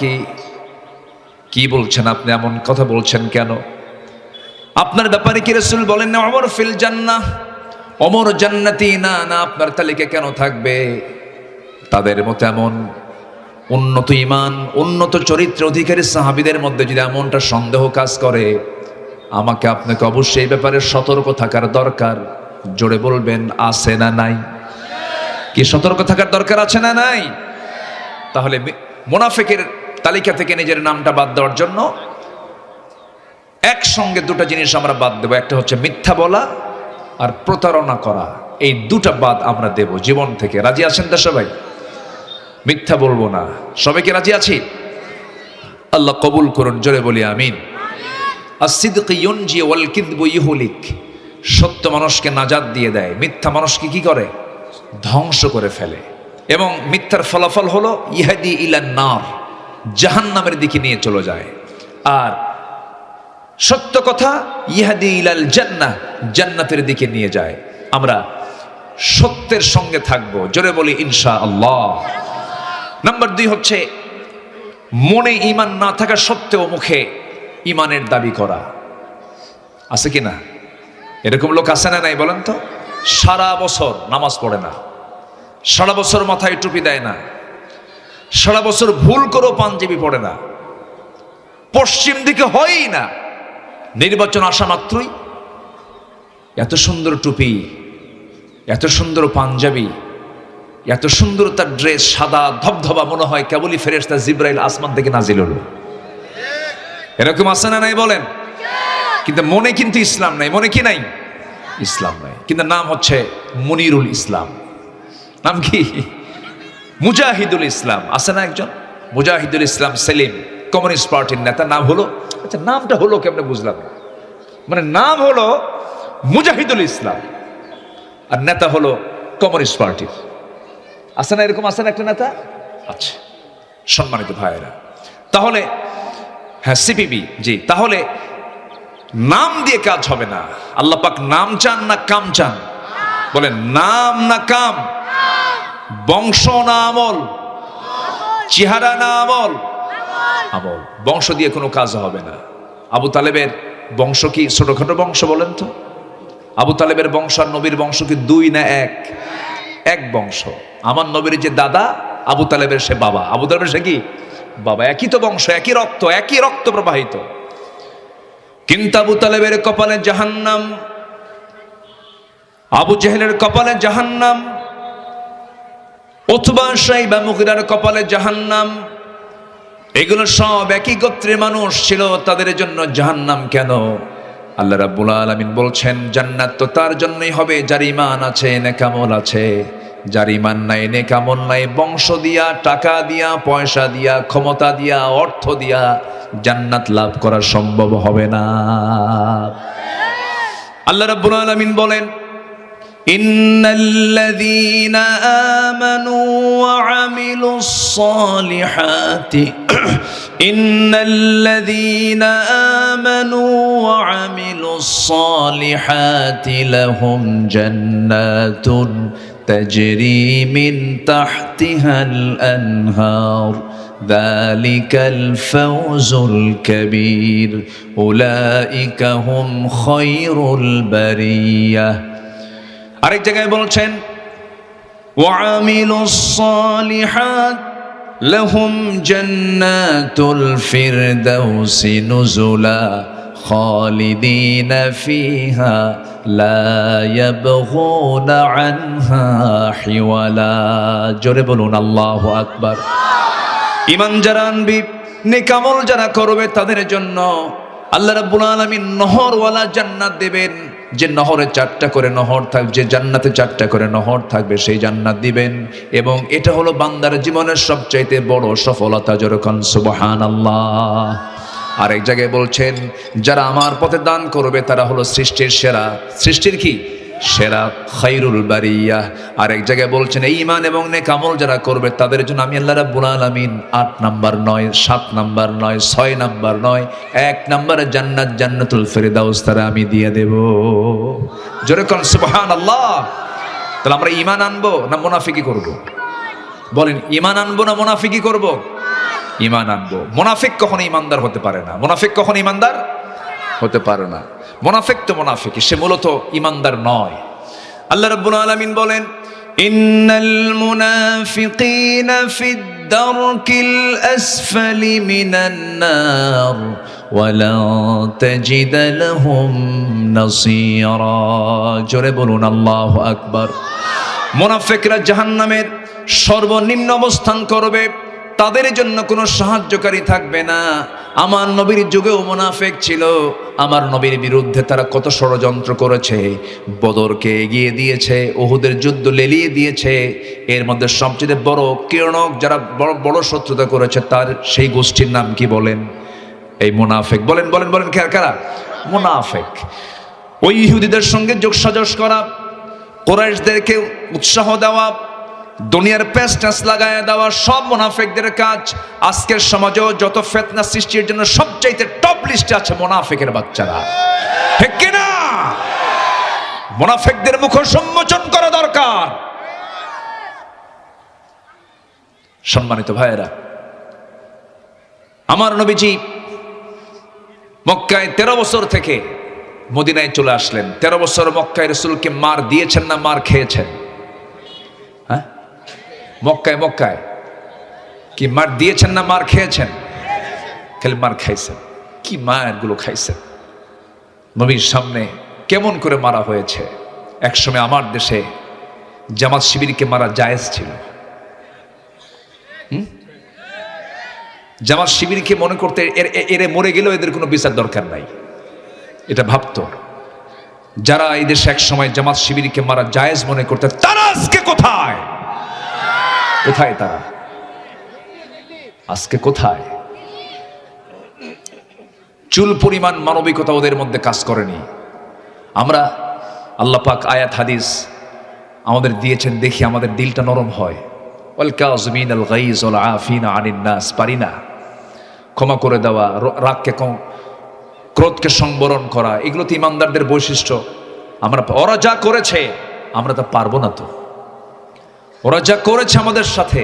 কি বলছেন? আপনি এমন কথা বলছেন কেন? আপনার ব্যাপারে কি রাসূল বলেন না ওমর ফিল জান্নাহ, ওমর জান্নাতি? না না, আপনার তালিকা কেন থাকবে? তাদের মতো এমন উন্নত ঈমান, উন্নত চরিত্র অধিকারী সাহাবীদের মধ্যে যদি এমনটা সন্দেহ কাজ করে, আমাকে আপনাকে অবশ্যই এই ব্যাপারে সতর্ক থাকার দরকার। জোরে বলবেন, আছে না নাই? কি সতর্ক থাকার দরকার আছে না নাই? তাহলে মুনাফিকের তালিকা থেকে নিজের নামটা বাদ দেওয়ার জন্য একসঙ্গে 2টা জিনিস আমরা বাদ দেব। একটা হচ্ছে মিথ্যা বলা আর প্রতারণা করা। এই 2টা বাদ আমরা দেব জীবন থেকে। রাজি আছেন তো সবাই? মিথ্যা বলবো না। সবাইকে রাজি আছি? আল্লাহ কবুল করুন, জোরে বলি আমিন। as-sidqu yunji wal kidbu yuhlik, সত্য মানুষকে নাজাত দিয়ে দেয়, মিথ্যা মানুষকে কি করে? ধ্বংস করে ফেলে। এবং মিথ্যার ফলাফল হলো ইহাদি ইলান নার, জাহান্নামের দিকে নিয়ে চলে যায়। আর সত্য কথা ইহাদি ইলাল জান্নাহ, জান্নাতের দিকে নিয়ে যায়। আমরা সত্যের সঙ্গে থাকবো, জোরে বলি ইনশাআল্লাহ। নাম্বার 2 হচ্ছে মনে ঈমান না থাকা সত্ত্বেও মুখে ঈমানের দাবি করা। আছে কি না? এরকম লোক আছে না নাই বলেন তো? সারা বছর নামাজ পড়ে না, সারা বছর মাথায় টুপি দেয় না, সারা বছর ভুল করেও পাঞ্জাবি পড়ে না, পশ্চিম দিকে হয়ই না, নির্বাচন আসা মাত্রই এত সুন্দর টুপি, এত সুন্দর পাঞ্জাবি, এত সুন্দর তার ড্রেস, সাদা ধবধবা, মনে হয় কেবলই ফেরেশতা জিবরাইল আসমান থেকে নাজিল হলো। এরকম আছে না নাই বলেন? কিন্তু মনে কিন্তু ইসলাম নাই। মনে কি নাই? ইসলাম নাই। কিন্তু নাম হচ্ছে মুনিরুল ইসলাম। নাম কি? মুজাহিদুল ইসলাম। আছে না একজন মুজাহিদুল ইসলাম সেলিম, কমিউনিস্ট পার্টির নেতা। নাম হলো, আচ্ছা নামটা হলো কেমনে বুঝলাম না, মানে নাম হলো মুজাহিদুল ইসলাম আর নেতা হলো কমিউনিস্ট পার্টির। আছে না এরকম? আছে না একটা নেতা? আচ্ছা সম্মানিত ভাইয়েরা, তাহলে হ্যাঁ সিপিবি, জি। তাহলে নাম দিয়ে কাজ হবে না। আল্লাহ পাক নাম চান না কাম চান? বলেন নাম না কাম, বংশ না আমল, চেহারা না আমল? আমল। বংশ দিয়ে কোনো কাজ হবে না। আবু তালেবের বংশ কি ছোটখাটো বংশ বলেন তো? আবু তালেবের বংশ আর নবীর বংশ কি 2 না 1? এক বংশ। আমার নবীর যে দাদা, আবু তালেবের সে বাবা, আবু তালেবের সে কি বাবা। একই তো বংশ, একই রক্ত প্রবাহিত। কিন্তু আবু তালেবের কপালে জাহান্নাম, আবু জেহেলের কপালে জাহান্নাম, উতবা শাইবা মুগিরার কপালে জাহান্নাম। এগুলো সব একই গোত্রের মানুষ ছিল, তাদের জন্য জাহান্নাম কেন? আল্লাহ রাব্বুল আলামিন বলছেন জান্নাত তো তার জন্যই হবে যার ঈমান আছে, নেক আমল আছে। যার ঈমান নাই, নেক আমল নাই, বংশ দিয়া, টাকা দিয়া, পয়সা দিয়া, ক্ষমতা দিয়া, অর্থ দিয়া জান্নাত লাভ করা সম্ভব হবে না। আল্লাহ রাব্বুল আলামিন বলেন ইন্নাল্লাযীনা আমানু ওয়া আমিলুস সালিহাতি ইন্নাল্লাযীনা আমানু ওয়া আমিলুস সালিহাতি লাহুম জান্নাতুন তাজরি মিন তাহতিহাল আনহার যালিকাল ফাওজুল কাবীর উলাইকা হুম খায়রুল বারিয়াহ। আরেক জায়গায় বলছেন ওয়ামিলুস সালিহাত লাহুম জান্নাতুল ফিরদাউসি নুজুলা খালিদিনা ফিহা লা ইয়াবগুনা আনহা হিওয়ালা। জোরে বলুন আল্লাহু আকবার। ঈমান যারা আনবি, নেক আমল যারা করবে তাদের জন্য আল্লাহ রাব্বুল আলামিন নহরওয়ালা জান্নাত দেবেন। যে নহরে 4টা করে নহর থাকবে, যে জান্নাতে 4টা করে নহর থাকবে সেই জান্নাত দিবেন। এবং এটা হলো বান্দার জীবনের সবচাইতে বড় সফলতা। যেরকম সুবহানাল্লাহ। আরেক জায়গায় বলছেন যারা আমার পথে দান করবে তারা হলো সৃষ্টির সেরা। সৃষ্টির কি সেরা, খায়রুল বারিয়াহ। আরেক জায়গায় বলছেন এই ঈমান এবং নেক আমল যারা করবে তাদের জন্য আমি আল্লাহ রাব্বুল আলামিন 8 নাম্বার নয়, 7 নাম্বার নয়, 6 নাম্বার নয়, 1 নম্বরে জান্নাত, জান্নাতুল ফিরদাউস তারা আমি দিয়ে দেব। জোরে কোন সুবহানাল্লাহ। তাহলে আমরা ঈমান আনবো না মুনাফিকি করব? বলেন, ঈমান আনবো না মুনাফিকি করব? ঈমান আনবো। মুনাফিক কখনো ঈমানদার হতে পারে না। মুনাফিক কখনো ঈমানদার হতে পারে না। মুনাফিক তো মুনাফিকই, সে মূলত ঈমানদার নয়। আল্লাহ রাব্বুল আলামিন বলেন ইন্নাল মুনাফিকিনা ফিদ দারকিল আসফালি মিনান নার ওয়া লা তাজিদ লাহুম নাসীরা। জোরে বলুন আল্লাহু আকবার। মুনাফিকরা জাহান্নামের সর্বনিম্ন অবস্থান করবে, তাদের জন্য কোনো সাহায্যকারী থাকবে না। আমার নবীর যুগেও মুনাফিক ছিল। আমার নবীর বিরুদ্ধে তারা কত ষড়যন্ত্র করেছে, বদরকে এগিয়ে দিয়েছে, উহুদের যুদ্ধ লেলিয়ে দিয়েছে। এর মধ্যে সবচেয়ে বড় কিরণক যারা বড় বড় শত্রুতা করেছে তার সেই গোষ্ঠীর নাম কি বলেন? এই মুনাফিক। বলেন বলেন বলেন, কারা? মুনাফিক। ওই ইহুদিদের সঙ্গে যোগসাজশ করা, কুরাইশদেরকে উৎসাহ দেওয়া, দুনিয়ার পেস্টাস লাগায় দেওয়া, সব মুনাফিকদের কাজ। আজকের সমাজেও যত ফিতনা সৃষ্টির জন্য সবচাইতে টপ লিস্টে আছে মুনাফিকের বাচ্চারা। ঠিক কি না? মুনাফিকদের মুখ সম্মোচন করা দরকার। সম্মানিত ভাইয়েরা, আমার নবীজি মক্কায় 13 বছর থেকে মদিনায় চলে আসলেন। 13 বছর মক্কায় রাসূলকে মার দিয়েছেন না মার খেয়েছেন? হ্যাঁ, মক্কায় মক্কায় কি মার দিয়েছেন না মার খেয়েছেন? খালি মার খাইছেন। কি মায়েরগুলো খাইছেন। নবীর সামনে কেমন করে মারা হয়েছে। একসময় আমার দেশে জামাত শিবিরকে মারা জায়েজ ছিল। জামাত শিবিরকে মনে করতে এরে মরে গেলেও এদের কোনো বিচার দরকার নাই, এটা ভাবতো। যারা এই দেশে এক সময় জামাত শিবিরকে মারা জায়েজ মনে করতে, তারা আজকে কোথায়? কোথায় তারা আজকে? কোথায়? চুল পরিমাণ মানবিকতা ওদের মধ্যে কাজ করেনি। আমরা আল্লাহ পাক আয়াত হাদিস আমাদের দিয়েছেন দেখি আমাদের দিলটা নরম হয়। ওয়াল কাযিমিনাল গাইজ ওয়াল আফিনা আনিন নাস। পারি না ক্ষমা করে দেওয়া, রাগকে ক্রোধকে সংবরণ করা, এগুলো তো ইমানদারদের বৈশিষ্ট্য। আমরা ওরা যা করেছে আমরা তা পারবো না। তো ওরা যা করেছে আমাদের সাথে,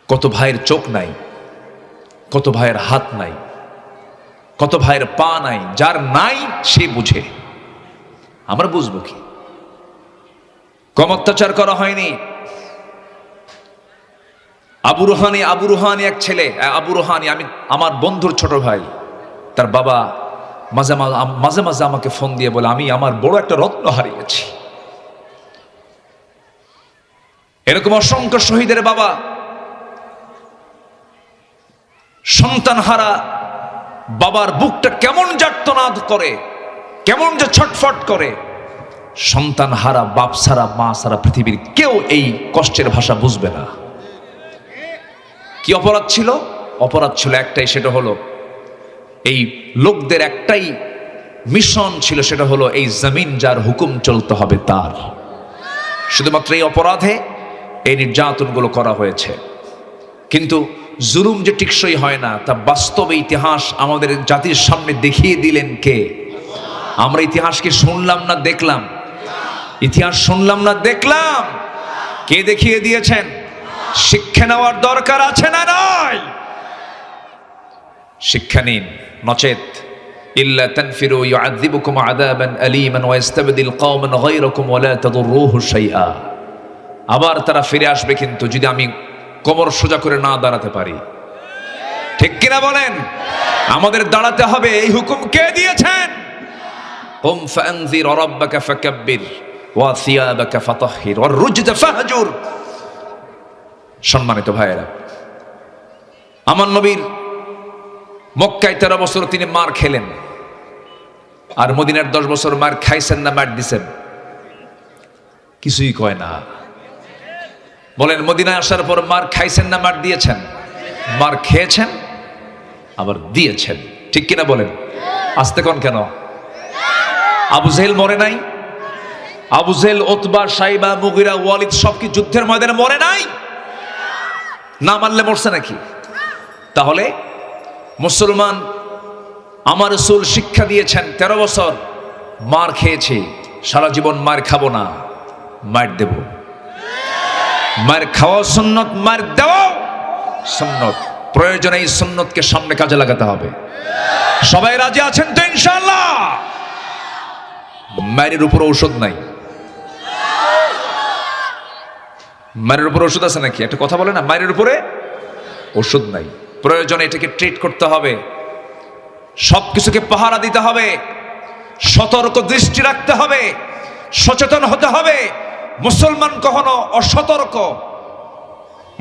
কত ভাইয়ের চোখ নাই, কত ভাইয়ের হাত নাই, কত ভাইয়ের পা নাই। যার নাই সে বুঝে, আমরা বুঝবো কি? কম অত্যাচার করা হয়নি। আবু রুহানি এক ছেলে, আবু রুহানি আমি আমার বন্ধুর ছোট ভাই, তার বাবা মাঝে মাঝে আমাকে ফোন দিয়ে বলে আমি আমার বড় একটা রত্ন হারিয়েছি। এরকম অসংখ্য শহীদের বাবা সন্তান হারা বাবার বুকটা কেমন যার্তনাদ করে, কেমন যে ছটফট করে। সন্তান হারা, বাপ ছাড়া, মা ছাড়া পৃথিবীর কেউ এই কষ্টের ভাষা বুঝবে না। কি অপরাধ ছিল? অপরাধ ছিল একটাই, সেটা হলো এই লোকদের একটাই মিশন ছিল, সেটা হলো এই জমিন যার হুকুম চলতে হবে তার। শুধুমাত্র এই অপরাধে এই নির্যাতনগুলো করা হয়েছে। কিন্তু জুলুম যে টিকসই হয় না তা বাস্তবে ইতিহাস আমাদের জাতির সামনে দেখিয়ে দিলেন কে? আমরা ইতিহাসকে শুনলাম না দেখলাম? ইতিহাস শুনলাম না, দেখলাম। কে দেখিয়ে দিয়েছেন? শিক্ষা নেওয়ার দরকার আছে না নাই? শিক্ষা নিন, নচেত ইল্লা তানফিরু ইউআযিবুকুম আযাবান আলীমান ওয়া ইস্তাবদিল কওমান গায়রাকুম ওয়া লা তাদুররুহু শাইআ। আবার তারা ফিরে আসবে কিন্তু যদি আমি কোমর সোজা করে না দাঁড়াতে পারি। ঠিক কিনা বলেন? আমাদের দাঁড়াতে হবে। এই হুকুম কে দিয়েছেন? কুম ফানজির রাব্বাকা ফাকাব্বির ওয়া সিয়াবাকা ফাতাহহির ওয়ার রুজজা ফাহজুর। সম্মানিত ভাইয়েরা, আমার নবীর মক্কায় 13 বছর তিনি মার খেলেন, আর মদিনার 10 বছর মার খাইছেন না মার দিছেন? কিছুই কয় না। বলেন, মদিনায় আসার পর মার খাইছেন না মার দিয়েছেন? মার খেয়েছেন আবার দিয়েছেন। ঠিক কিনা বলেন? আসতে কোন কেন? আবু জেহেল মরে নাই? আবু জেহেল, উতবা, সাইবা, মুগিরা, ওয়ালিদ সব কি যুদ্ধের ময়দানে মরে নাই? না মারলে মরছে নাকি? তাহলে মুসলমান, আমার রাসূল শিক্ষা দিয়েছেন 13 বছর মার খেয়েছে, সারা জীবন মার খাবো না, মার দেব। মার খাওয়া সুন্নত, মার দেওয়া সুন্নত। প্রয়োজনে এই সুন্নতকে সামনে কাজে লাগাতে হবে। সবাই রাজি আছেন তো ইনশাআল্লাহ? মায়ের উপর ঔষধ নাই। মায়ের উপর ওষুধ আছে নাকি? একটা কথা বলে না, মায়ের উপরে ওষুধ নাই। প্রয়োজনে এটাকে ট্রিট করতে হবে, সবকিছুকে পাহারা দিতে হবে, সতর্ক দৃষ্টি রাখতে হবে, সচেতন হতে হবে। মুসলমান কখনো অসতর্ক,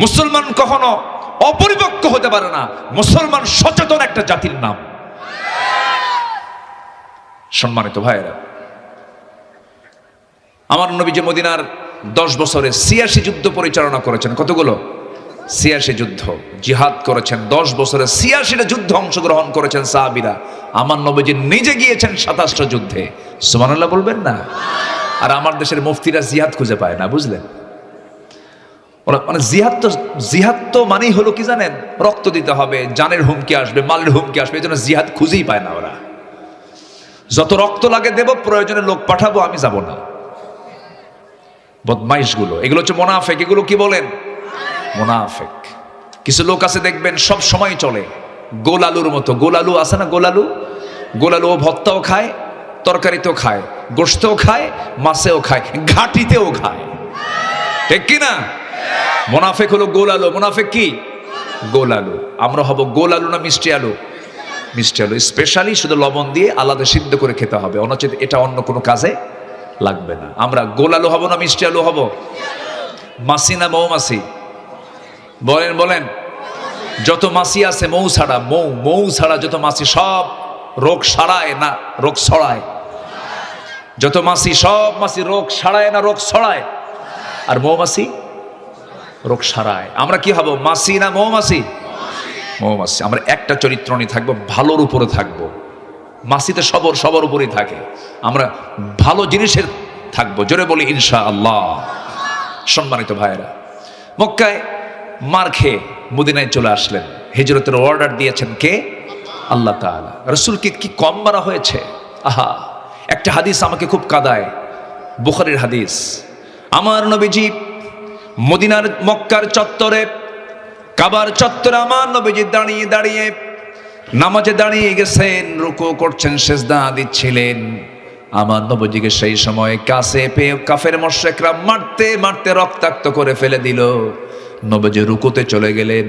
মুসলমান কখনো অপরিপক্ক হতে পারে না। মুসলমান সচেতন একটা জাতির নাম। সম্মানিত ভাইয়েরা, আমার নবীজি মদিনার 10 বছরে 86 যুদ্ধ পরিচালনা করেছেন। কতগুলো? 86 যুদ্ধ জিহাদ করেছেন। 10 বছরে 86টা যুদ্ধ অংশগ্রহণ করেছেন সাহাবীরা। আমার নবীজি নিজে গিয়েছেন 27টা যুদ্ধে। সুবহানাল্লাহ বলবেন না? আর আমার দেশের মুফতিরা জিহাদ খুঁজে পায় না, বুঝলেন? ওরা মানে জিহাদ তো মানেই হলো কি জানেন? রক্ত দিতে হবে, জানের হুমকি আসবে, মালের হুমকি আসবে, এই জন্য জিহাদ খুঁজেই পায় না ওরা। যত রক্ত লাগে দেব, প্রয়োজনে লোক পাঠাবো, আমি যাব না। বদমাইশগুলো, এগুলো হচ্ছে মুনাফিক। এগুলো কি বলেন? মুনাফিক। কিছু লোক আছে দেখবেন সব সময় চলে গোল আলুর মতো। গোল আলু আছে না? গোল আলু, গোল আলু ভর্তাও খায়, তরকারিতেও খায়, গোশতেও খায়, মাছেও খায়, ঘাটিতেও খায়। ঠিক কি না? মুনাফিক হলো গোল আলু। মুনাফিক কি? গোল আলু। আমরা হব গোল আলু না মিষ্টি আলু? মিষ্টি আলু। স্পেশালি শুধু লবণ দিয়ে আলাদা সিদ্ধ করে খেতে হবে, অনুচিত এটা অন্য কোনো কাজে লাগবে না। আমরা গোল আলু হব না মিষ্টি আলু হব? মাছি না মৌমাছি? বলেন বলেন। যত মাছি আছে মৌ ছাড়া, মৌ ছাড়া যত মাছি সব রোগ সারায় না রোগ ছড়ায়? যত মাছি, সব মাছি রোগ সারায় না রোগ ছড়ায়? আর মৌমাছি রোগ সারায়। আমরা কি হব, মাছি না মৌমাছি? মৌমাছি। আমরা একটা চরিত্র নিয়ে থাকবো, ভালোর উপরে থাকবো। মাছিতে সবার উপরেই থাকে, আমরা ভালো জিনিসের থাকবো। জোরে বলি ইনশাআল্লাহ। সম্মানিত ভাইয়েরা, মক্কায় মার খেয়ে মদিনায় চলে আসলেন। হিজরতের অর্ডার দিয়েছেন কে? আল্লাহ তাআলা। রাসূলকে কি কম মারা হয়েছে? আহা, একটা হাদিস আমাকে খুব কাঁদায়, বুখারীর হাদিস। আমার নবীজি মদিনার মক্কার চত্বরে, কাবার চত্বরে আমার নবীজি দাঁড়িয়ে দাঁড়িয়ে নামাজে দাঁড়িয়ে গেছেন, রুকু করছেন, সেজদা দিচ্ছিলেন। আমার নবীজিকে সেই সময় কাছে পেয়ে কাফের মুশরিকরা মারতে মারতে রক্তাক্ত করে ফেলে দিল। নবীজি রুকুতে চলে গেলেন।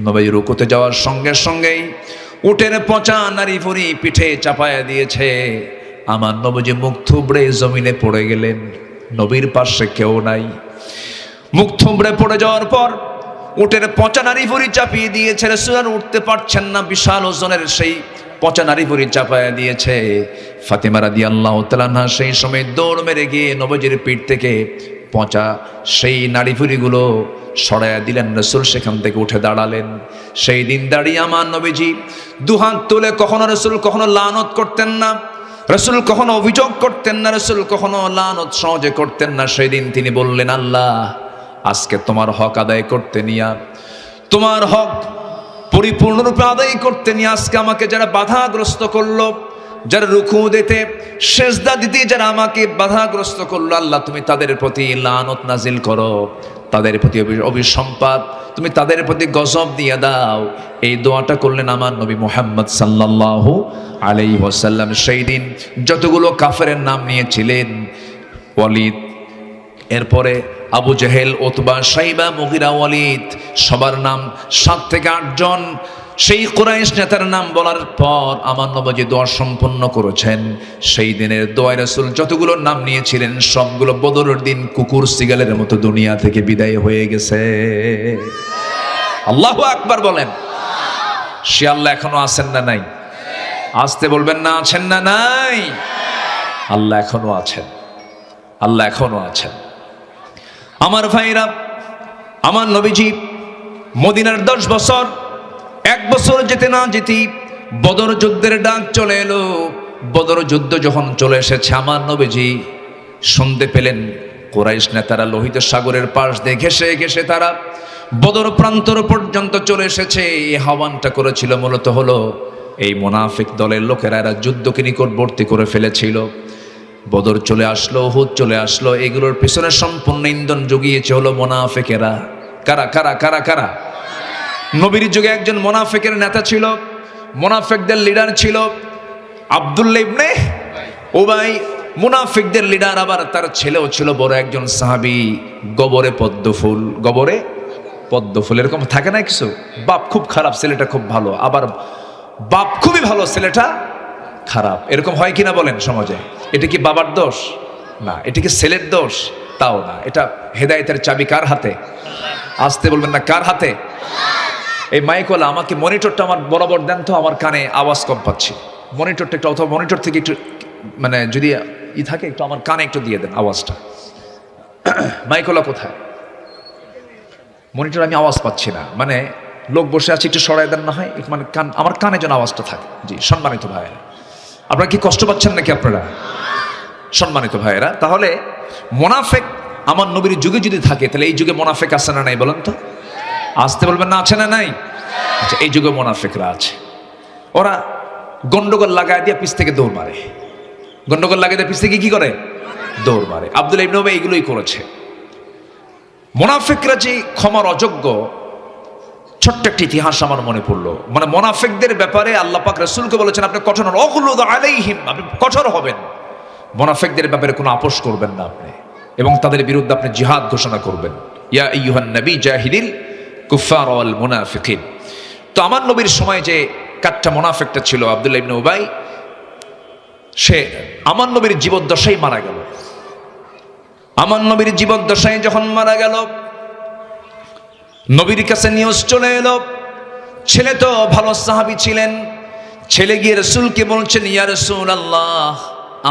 নবীজি রুকুতে যাওয়ার সঙ্গে সঙ্গেই উটের পচা নারী ভুঁড়ি পিঠে চাপায়া দিয়েছে। আমার নবীজি মুখ থুবড়ে জমিনে পড়ে গেলেন। নবীর পাশে কেউ নাই। মুখ থুবড়ে পড়ে যাওয়ার পর উটের পচা নারী ভুঁড়ি চাপিয়ে দিয়েছে। রাসূল আর উঠতে পারছেন না, বিশাল ওজনের সেই পচা নারী ভুঁড়ি চাপায়া দিয়েছে। ফাতিমা রাদিয়াল্লাহু তাআলা আনহা সেই সময় দৌড় মেরে গিয়ে নবীজির পিঠ থেকে পচা সেই নারী ভুঁড়িগুলো সরাইয়া দিলেন। রাসূল সেখান থেকে উঠে দাঁড়ালেন। সেই দিন দাঁড়িয়ে আমার নবীজি দুহাত তুলে কখনো রাসূল কখনো লানত করতেন না, রাসূল কখনো অভিযোগ করতেন না, রাসূল কখনো লানত সহজে করতেন না। সেই দিন তিনি বললেন, আল্লাহ, আজকে তোমার হক আদায় করতে নিয়া, তোমার হক পরিপূর্ণরূপে আদায় করতে নিয়ে আজকে আমাকে যারা বাধাগ্রস্ত করলো, যারা রুকু দিতে সেজদা দিতে যারা আমাকে বাধাগ্রস্ত করলো, আল্লাহ তুমি তাদের প্রতি লানত নাজিল করো, তাদের প্রতি অভিসম্পাত তুমি তাদের প্রতি গজব দিয়ে দাও। এই দোয়াটা করলেন আমার নবী মুহাম্মদ সাল্লাল্লাহু আলাইহি ওয়াসাল্লাম। সেই দিন যতগুলো কাফেরের নাম নিয়েছিলেন, ওয়ালিদ, এরপরে আবু জেহেল, উতবা, শাইবা, মুগিরা, ওয়ালিদ, সবার নাম 7 থেকে 8 জন সেই কুরাইশ নেতার নাম বলার পর আমার নবী দোয়া সম্পন্ন করেছেন। সেই দিনের দোয়ায় রাসূল যতগুলো নাম নিয়েছিলেন সবগুলো বদরের দিন কুকুর সিগালের মতো দুনিয়া থেকে বিদায় হয়ে গেছে। আল্লাহু আকবার বলেন। সে আল্লাহ এখনো আছেন না নাই? আসতে বলবেন না, আছেন না নাই? আল্লাহ এখনো আছেন, আল্লাহ এখনো আছেন। আমার ভাইরা, আমার নবীজি মদিনার 10 বছর, 1 বছর যেতে না যেতেই বদর যুদ্ধের ডাক চলে এলো। বদর যুদ্ধ যখন চলে এসেছে, আমার নবীজি শুনতে পেলেন কুরাইশ নেতারা লোহিত সাগরের পাশ দিয়ে ঘেসে ঘেসে তারা বদর প্রান্তর পর্যন্ত চলে এসেছে। এই আহ্বানটা করেছিল মূলত হলো এই মুনাফিক দলের লোকেরা, এরা যুদ্ধকে নিকটবর্তী করে ফেলেছিল। বদর চলে আসলো, উহুদ চলে আসলো, এগুলোর পিছনে সম্পূর্ণ ইন্ধন জুগিয়েছে হলো মুনাফিকেরা। কারা কারা কারা কারা? নবীর যুগে একজন মুনাফিকের নেতা ছিল, মুনাফিকদের লিডার ছিল আব্দুল্লাহ ইবনে উবাই। মুনাফিকদের লিডার, আবার তার ছেলেও ছিল বড় একজন সাহাবী, গবরে পদ্মফুল। গবরে পদ্মফুল এরকম থাকে না কিছু? বাপ খুব খারাপ, ছেলেটা খুব ভালো, আবার বাপ খুবই ভালো, ছেলেটা খারাপ, এরকম হয় কিনা বলেন সমাজে? এটা কি বাবার দোষ? না। এটা কি ছেলের দোষ? তাও না। এটা হেদায়েতের চাবি কার হাতে? আসতে বলবেন না, কার হাতে? এই মাইকওয়ালা আমাকে মনিটরটা আমার বরাবর দেন তো, আমার কানে আওয়াজ কম পাচ্ছি। মনিটরটা একটু, অথবা মনিটর থেকে একটু মানে যদি থাকে একটু আমার কানে একটু দিয়ে দেন আওয়াজটা। মাইকওয়ালা কোথায়? মনিটর আমি আওয়াজ পাচ্ছি না, মানে লোক বসে আছে, একটু সরাই দেন না হয়, মানে কান, আমার কানে যেন আওয়াজটা থাকে। জি, সম্মানিত ভাইয়েরা, আপনারা কি কষ্ট পাচ্ছেন নাকি আপনারা? সম্মানিত ভাইয়েরা, তাহলে মুনাফিক আমার নবীর যুগে যদি থাকে, তাহলে এই যুগে মুনাফিক আছে না নাই বলেন তো? আসতে বলবেন না, আছে না নাই? আচ্ছা, এই যুগে মুনাফিকরা আছে। ওরা গন্ডগোল লাগায় দিয়ে পিছ থেকে দৌড় মারে। গন্ডগোল লাগাই দিয়ে পিছ থেকে কি করে? দৌড় মারে। আব্দুল্লাহ ইবনে উবাই এগুলোই করেছে। মুনাফিকরা যে ক্ষমার অযোগ্য, ছোট্ট একটা ইতিহাস আমার মনে পড়লো। মানে মুনাফিকদের ব্যাপারে আল্লাহ পাক রাসূলকে বলেছেন আপনি কঠোর হন, অগুলুদ আলাইহিম, আপনি কঠোর হবেন, মুনাফিকদের ব্যাপারে কোনো আপোষ করবেন না আপনি, এবং তাদের বিরুদ্ধে আপনি জিহাদ ঘোষণা করবেন। ইয়া আইয়ুহান নবী জাহিদিল কুফার ওয়াল মুনাফিকিন। তো আমার নবীর সময় যে কাট্টা মুনাফিকটা ছিল আব্দুল্লাহ ইবনে উবাই, সে আমার নবীর জীবদ্দশায় মারা গেল। আমার নবীর জীবদ্দশায় যখন মারা গেল, নবীর কাছে নিউজ চলে এলো। ছেলে তো ভালো সাহাবী ছিলেন, ছেলে গিয়ে রাসূলকে বলছেন, ইয়া রাসূলুল্লাহ,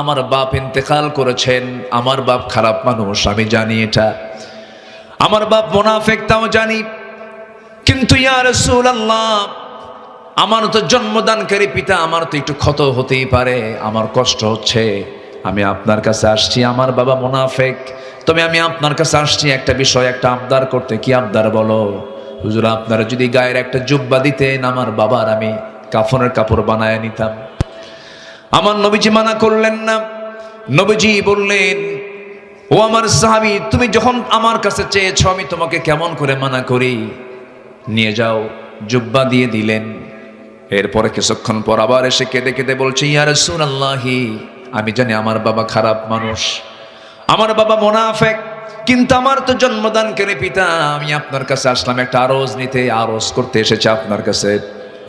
আমার বাপ ইন্তেকাল করেছেন, আমার বাপ খারাপ মানুষ, আমি জানি এটা, আমার বাপ মুনাফিক তাও জানি, কিন্তু ইয়া রাসূলুল্লাহ, আমার তো জন্মদানকারী পিতা, আমার তো একটু ক্ষত হতেই পারে, আমার কষ্ট হচ্ছে, আমি আপনার কাছে আসছি, আমার বাবা মুনাফিক, তবে আমি আপনার কাছে আসছি একটা বিষয়, একটা আবদার করতে। কি আবদার বলো? হুজুর, আপনারা যদি গায়ের একটা জুব্বা দিতেন, আমার বাবার আমি কাফনের কাপড় বানায় নিতাম। আমার নবীজি মানা করলেন না। নবীজি বললেন, ও আমার সাহাবী, তুমি যখন আমার কাছে চেয়েছো, আমি তোমাকে কেমন করে মানা করি, নিয়ে যাও। জুব্বা দিয়ে দিলেন। এরপরে কিছুক্ষণ পর আবার এসে কেঁদে কেঁদে বলছে, ইয়া রাসূলুল্লাহি, আমি জানি আমার বাবা খারাপ মানুষ, আমার বাবা মুনাফিক, কিন্তু আমার তো জন্মদানকারী পিতা, আমি আপনার কাছে আসলাম একটা আরজ নিতে, আরজ করতে এসেছে আপনার কাছে,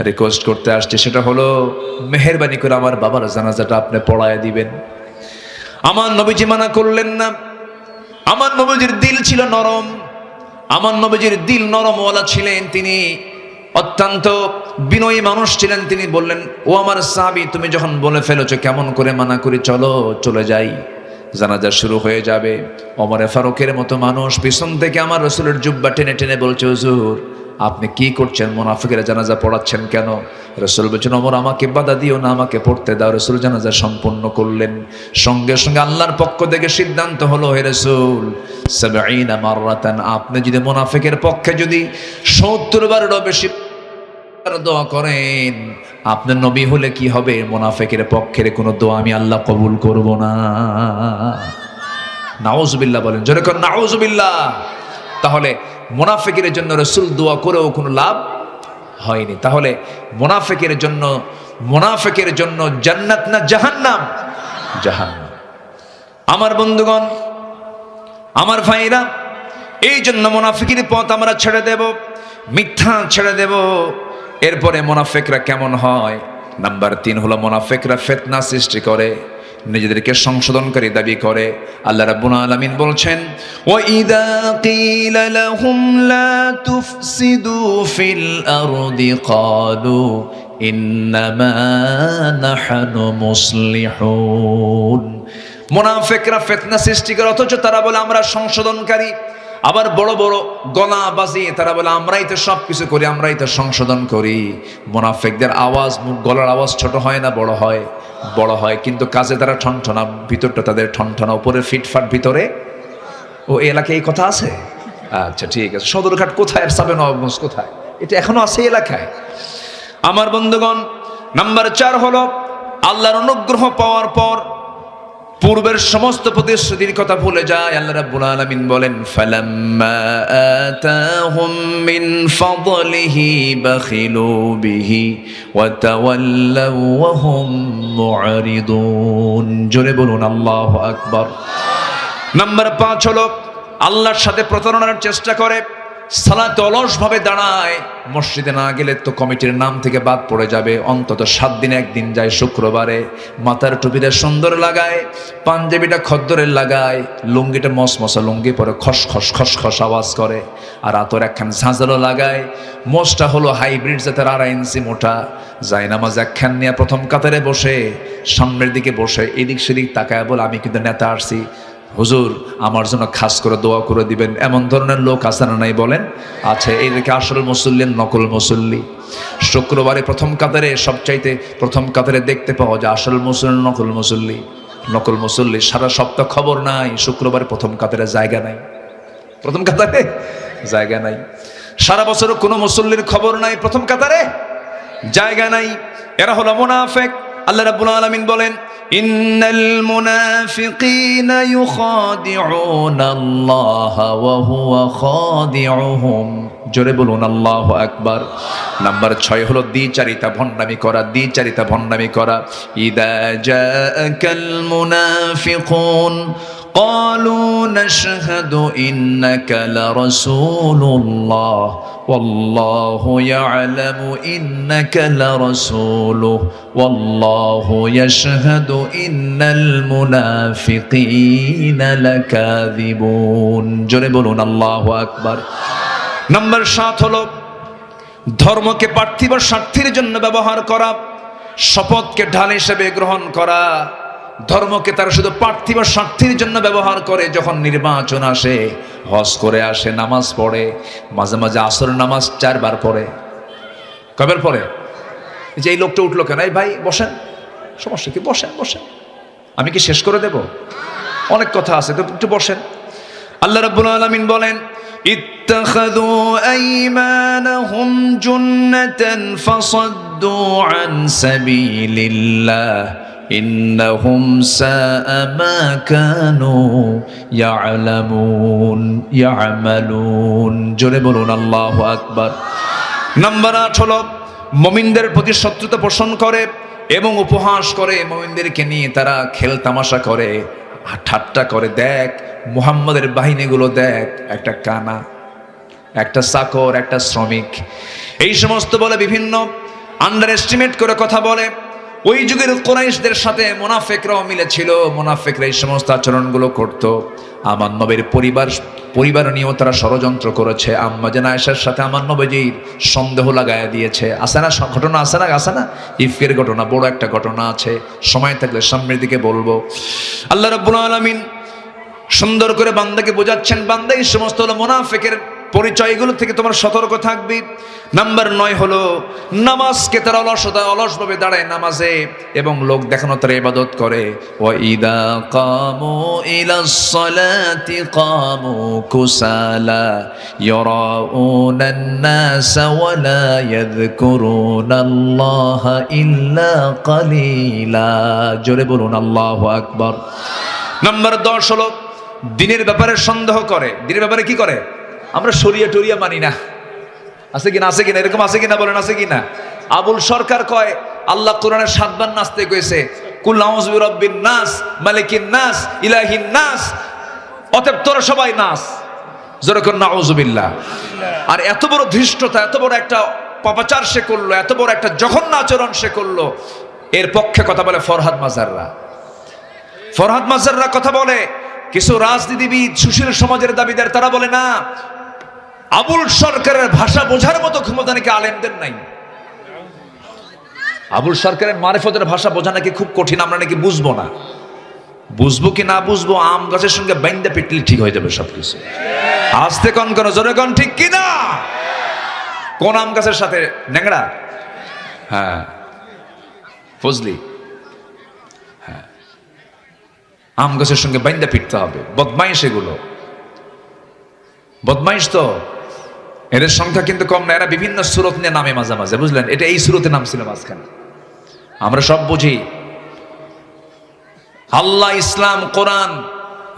রিকোয়েস্ট করতে আসছে, সেটা হলো মেহেরবানি করে আমার বাবার জানাজাটা আপনি পড়ায় দিবেন। আমার নবীজি মানা করলেন না। আমার নবীজির দিল ছিল নরম, আমার নবীজির দিল নরমওয়ালা ছিলেন, তিনি অত্যন্ত বিনয়ী মানুষ ছিলেন। তিনি বললেন, ও আমার সাহাবী, তুমি যখন বলে ফেলেছো, কেমন করে মানা করি, চলো চলে যাই, জানাজা শুরু হয়ে যাবে। ওমরে ফারুকের মতো মানুষ পিছন থেকে আমার রাসূলের জুব্বা টেনে টেনে বলছে, হুজুর আপনি কি করছেন, মুনাফিকের জানাজা পড়াচ্ছেন কেন? রাসূল বলছেন, ওমর আমাকে বাধা দিও না, আমাকে পড়তে দাও। রাসূল জানাজা সম্পন্ন করলেন। সঙ্গে সঙ্গে আল্লাহর পক্ষ থেকে সিদ্ধান্ত হলো, হে রাসূল, ৭০ মাররাতান, আপনি যদি মুনাফিকের পক্ষে যদি ৭০ বারেরও বেশি দোয়া করেন, আপনার নবী হলে কি হবে? মুনাফিকের পক্ষের কোনো দোয়া আমি আল্লাহ কবুল করব না। নাউজুবিল্লাহ বলেন, জোরে করেন নাউজুবিল্লাহ। তাহলে মুনাফিকের জন্য রাসূল দোয়া করেও কোনো লাভ হয়নি। তাহলে মুনাফিকের জন্য জান্নাত না জাহান্নাম? জাহান্নাম। আমার বন্ধুগণ, আমার ভাইরা, এই জন্য মুনাফিকের পথ আমরা ছেড়ে দেব, মিথ্যা ছেড়ে দেব। এরপরে মুনাফিকরা কেমন হয়? নাম্বার 3 হলো মুনাফিকরা ফিতনা সৃষ্টি করে, নিজেদেরকে সংশোধনকারী দাবি করে। আল্লাহ রাব্বুল আলামিন বলছেন, ওয়া ইযা কিলা লাহুম লা তুফসিদু ফিল আরদি ক্বালু ইন্নামা নাহনু মুসলিহুন। মুনাফিকরা ফিতনা সৃষ্টি করে, অথচ তারা বলে আমরা সংশোধনকারী। আবার বড় বড় গলা বাজিয়ে তারা বলে আমরাই তো সব কিছু করি, আমরাই তো সংশোধন করি। মুনাফিকদের আওয়াজ, গলার আওয়াজ ছোট হয় না বড় হয়? বড় হয়, কিন্তু কাজে তারা ঠনঠনা, ভিতরটা তাদের ঠনঠনা, উপরে ফিটফাট, ভিতরে। ও এলাকায় এই কথা আছে? আচ্ছা ঠিক আছে। সদরঘাট কোথায় আর সাবে নবাবগঞ্জ কোথায়? এটা এখনো আছে এলাকায়। আমার বন্ধুগণ, নাম্বার 4 হলো আল্লাহর অনুগ্রহ পাওয়ার পর পূর্বের সমস্ত প্রতিশ্রুতির কথা ভুলে যায়। আল্লাহ রাব্বুল আলামিন বলেন, ফালাম্মা আতাহুম মিন ফাদলিহি বাখিলু বিহি ওয়া তাওয়াল্লাউ ওয়া হুম মুআরিদুন। জোরে বলুন আল্লাহু আকবার। নাম্বার 5 হলো আল্লাহর সাথে প্রতারণার চেষ্টা করে, সালাতে অলসভাবে দাঁড়ায়। মসজিদে না গেলে তো কমিটির নাম থেকে বাদ পড়ে যাবে। অন্তত 7 দিনে একদিন যায় শুক্রবারে। মাথার টুপিটা সুন্দর লাগায়, পাঞ্জাবিটা খদ্দরের লাগায়, লুঙ্গিটা মসমসা লুঙ্গি পরে খস খস খস খস আওয়াজ করে, আর আতর একখান ঝাঁঝালো লাগায়। মোষটা হলো হাইব্রিড জাতের, 2.5 ইঞ্চি মোটা। যায় নামাজ একখান নিয়ে প্রথম কাতারে বসে, সামনের দিকে বসে এদিক সেদিক তাকায় বলে, আমি কিন্তু নেতা আসছি, হুজুর আমার জন্য খাস করে দোয়া করে দিবেন। এমন ধরনের লোক আছে না নাই বলেন? আছে। এইদিকে আসল মুসল্লি, নকল মুসল্লি। শুক্রবারে প্রথম কাতারে, সবচাইতে প্রথম কাতারে দেখতে পাওয়া যায় আসল মুসল্লি, নকল মুসল্লি। নকল মুসল্লি সারা সপ্তাহ খবর নাই, শুক্রবারে প্রথম কাতারে জায়গা নাই। প্রথম কাতারে জায়গা নাই। সারা বছর কোনো মুসল্লির খবর নাই, প্রথম কাতারে জায়গা নাই। এরা হলো মুনাফিক। আল্লাহ রাব্বুল আলামিন বলেন, ইন্নাল মুনাফিকিনা ইউখাদিউনা আল্লাহ ওয়া হুয়া খাদিউহুম। জোরে বলুন আল্লাহু আকবার। নাম্বার 6 হলো দ্বিচারিতা, ভণ্ডামি করা, দ্বিচারিতা ভণ্ডামি করা। ইদা জাআকাল মুনাফিকুন قالوا نشهد إنك لرسول الله والله يعلم إنك لرسوله والله يشهد إن المنافقين لكاذبون। জোরে বলুন আল্লাহু আকবার। নাম্বার 7 হলো ধর্মকে পার্থিব স্বার্থের জন্য ব্যবহার করা, শপথকে ঢাল হিসেবে গ্রহণ করা। ধর্মকে তারা শুধু পার্থিব স্বার্থের জন্য ব্যবহার করে। যখন নির্বাচন আসে, হজ করে আসে, নামাজ পড়ে, মাঝে মাঝে আসর নামাজ 4 বার পড়ে। কয়বার পড়ে? যে এই লোকটা উঠলো কেন? এই ভাই বসেন, সমস্যা কি? বসেন বসেন, আমি কি শেষ করে দেব? অনেক কথা আছে তো, একটু বসেন। আল্লাহ রাব্বুল আলামিন বলেন, ইত্তাখাযু আইমানাহুম জুন্নাতান ফাসাদ্দু আন সাবিলিল্লাহ ইন্নাহুম সাআ মা কানু ইয়ামালুন। জোরে বলুন আল্লাহু আকবার। নাম্বার 8 হলো মুমিনদের প্রতি শত্রুতা পোষণ করে এবং উপহাস করে। মুমিনদেরকে নিয়ে তারা খেল তামাশা করে, ঠাট্টা করে। দেখ মুহাম্মাদের বাহিনীগুলো, দেখ, একটা কানা, একটা চাকর, একটা শ্রমিক, এই সমস্ত বলে বিভিন্ন আন্ডার এস্টিমেট করে কথা বলে। ওই যুগের কুরাইশদের সাথে মুনাফিকরাও মিলেছিল। মুনাফিকরা এই সমস্ত আচরণগুলো করত। আমার নবীর পরিবার নিয়েও তারা ষড়যন্ত্র করেছে। আম্মা জান আয়েশার সাথে আমার নবীজির সন্দেহ লাগায়া দিয়েছে। আছে না ঘটনা? আছে না? ইফকের ঘটনা, বড় একটা ঘটনা আছে। সময় থাকলে সামনের দিকে বলবো। আল্লাহ রাব্বুল আলামিন সুন্দর করে বান্দাকে বোঝাচ্ছেন, বান্দা এই সমস্ত হলো মুনাফিকের পরিচয়গুলো থেকে তোমার সতর্ক থাকবি। নাম্বার 9 হলো নামাজকে তারা অলসভাবে দাঁড়ায় নামাজে এবং লোক দেখানো তারা ইবাদত করে। ওয়া ইদা কামু ইলাস সালাতি কামু কুসালা ইয়ারাউনান নাসা ওয়া লা ইয়াযকুরুনাল্লাহা ইল্লা কালিলা। জোরে বলুন আল্লাহু আকবার। নাম্বার 10 হলো দিনের ব্যাপারে সন্দেহ করে। দিনের ব্যাপারে কি করে? আমরা শরিয়া টরিয়া মানি না। আছে কিনা? আছে কিনা? এরকম আছে কিনা? বলেন আছে কিনা? আবুল সরকার কয় আল্লাহ কোরআনে 7 বার নাচতে কইছে, কুল আউযু বিরাব্বিন নাস মালিকিন নাস ইলাহিন নাস। অতএব তোরা সবাই নাচ। জোরে করে নাউযুবিল্লাহ। আর এত বড় ধৃষ্টতা, এত বড় একটা পাপাচার সে করলো, এত বড় একটা জঘন্য আচরণ সে করলো, এর পক্ষে কথা বলে ফরহাদ মাজাররা। ফরহাদ মাজাররা কথা বলে। কিছু রাজনীতিবিদ, সুশীল সমাজের দাবিদার, তারা বলে না, আবুল সরকারের ভাষা বোঝার মতো ক্ষমতা নাকি আলেমদের নাই। আবুল সরকারের মারিফতের ভাষা বোঝা নাকি খুব কঠিন, আমরা নাকি বুঝবো না। বুঝবো কি না বুঝবো, আম গাছের সঙ্গে বাইন্দা পিটলি ঠিক হয়ে যাবে সবকিছু। আস্তে কন কোন, জোরে কন, ঠিক কিনা? কোন আম গাছের সাথে? ন্যাংড়া? হ্যাঁ, ফজলি। হ্যাঁ, আম গাছের সঙ্গে বাইন্দা পিটতে হবে। বদমাইশ এগুলো, বদমাইশ। তো এদের সংখ্যা কিন্তু কম না। এরা বিভিন্ন সুরত নিয়ে নামে মাঝে মাঝে, বুঝলেন? এটা এই সুরতে নাম ছিল মাঝখানে। আমরা সব বুঝি। আল্লাহ, ইসলাম, কোরআন,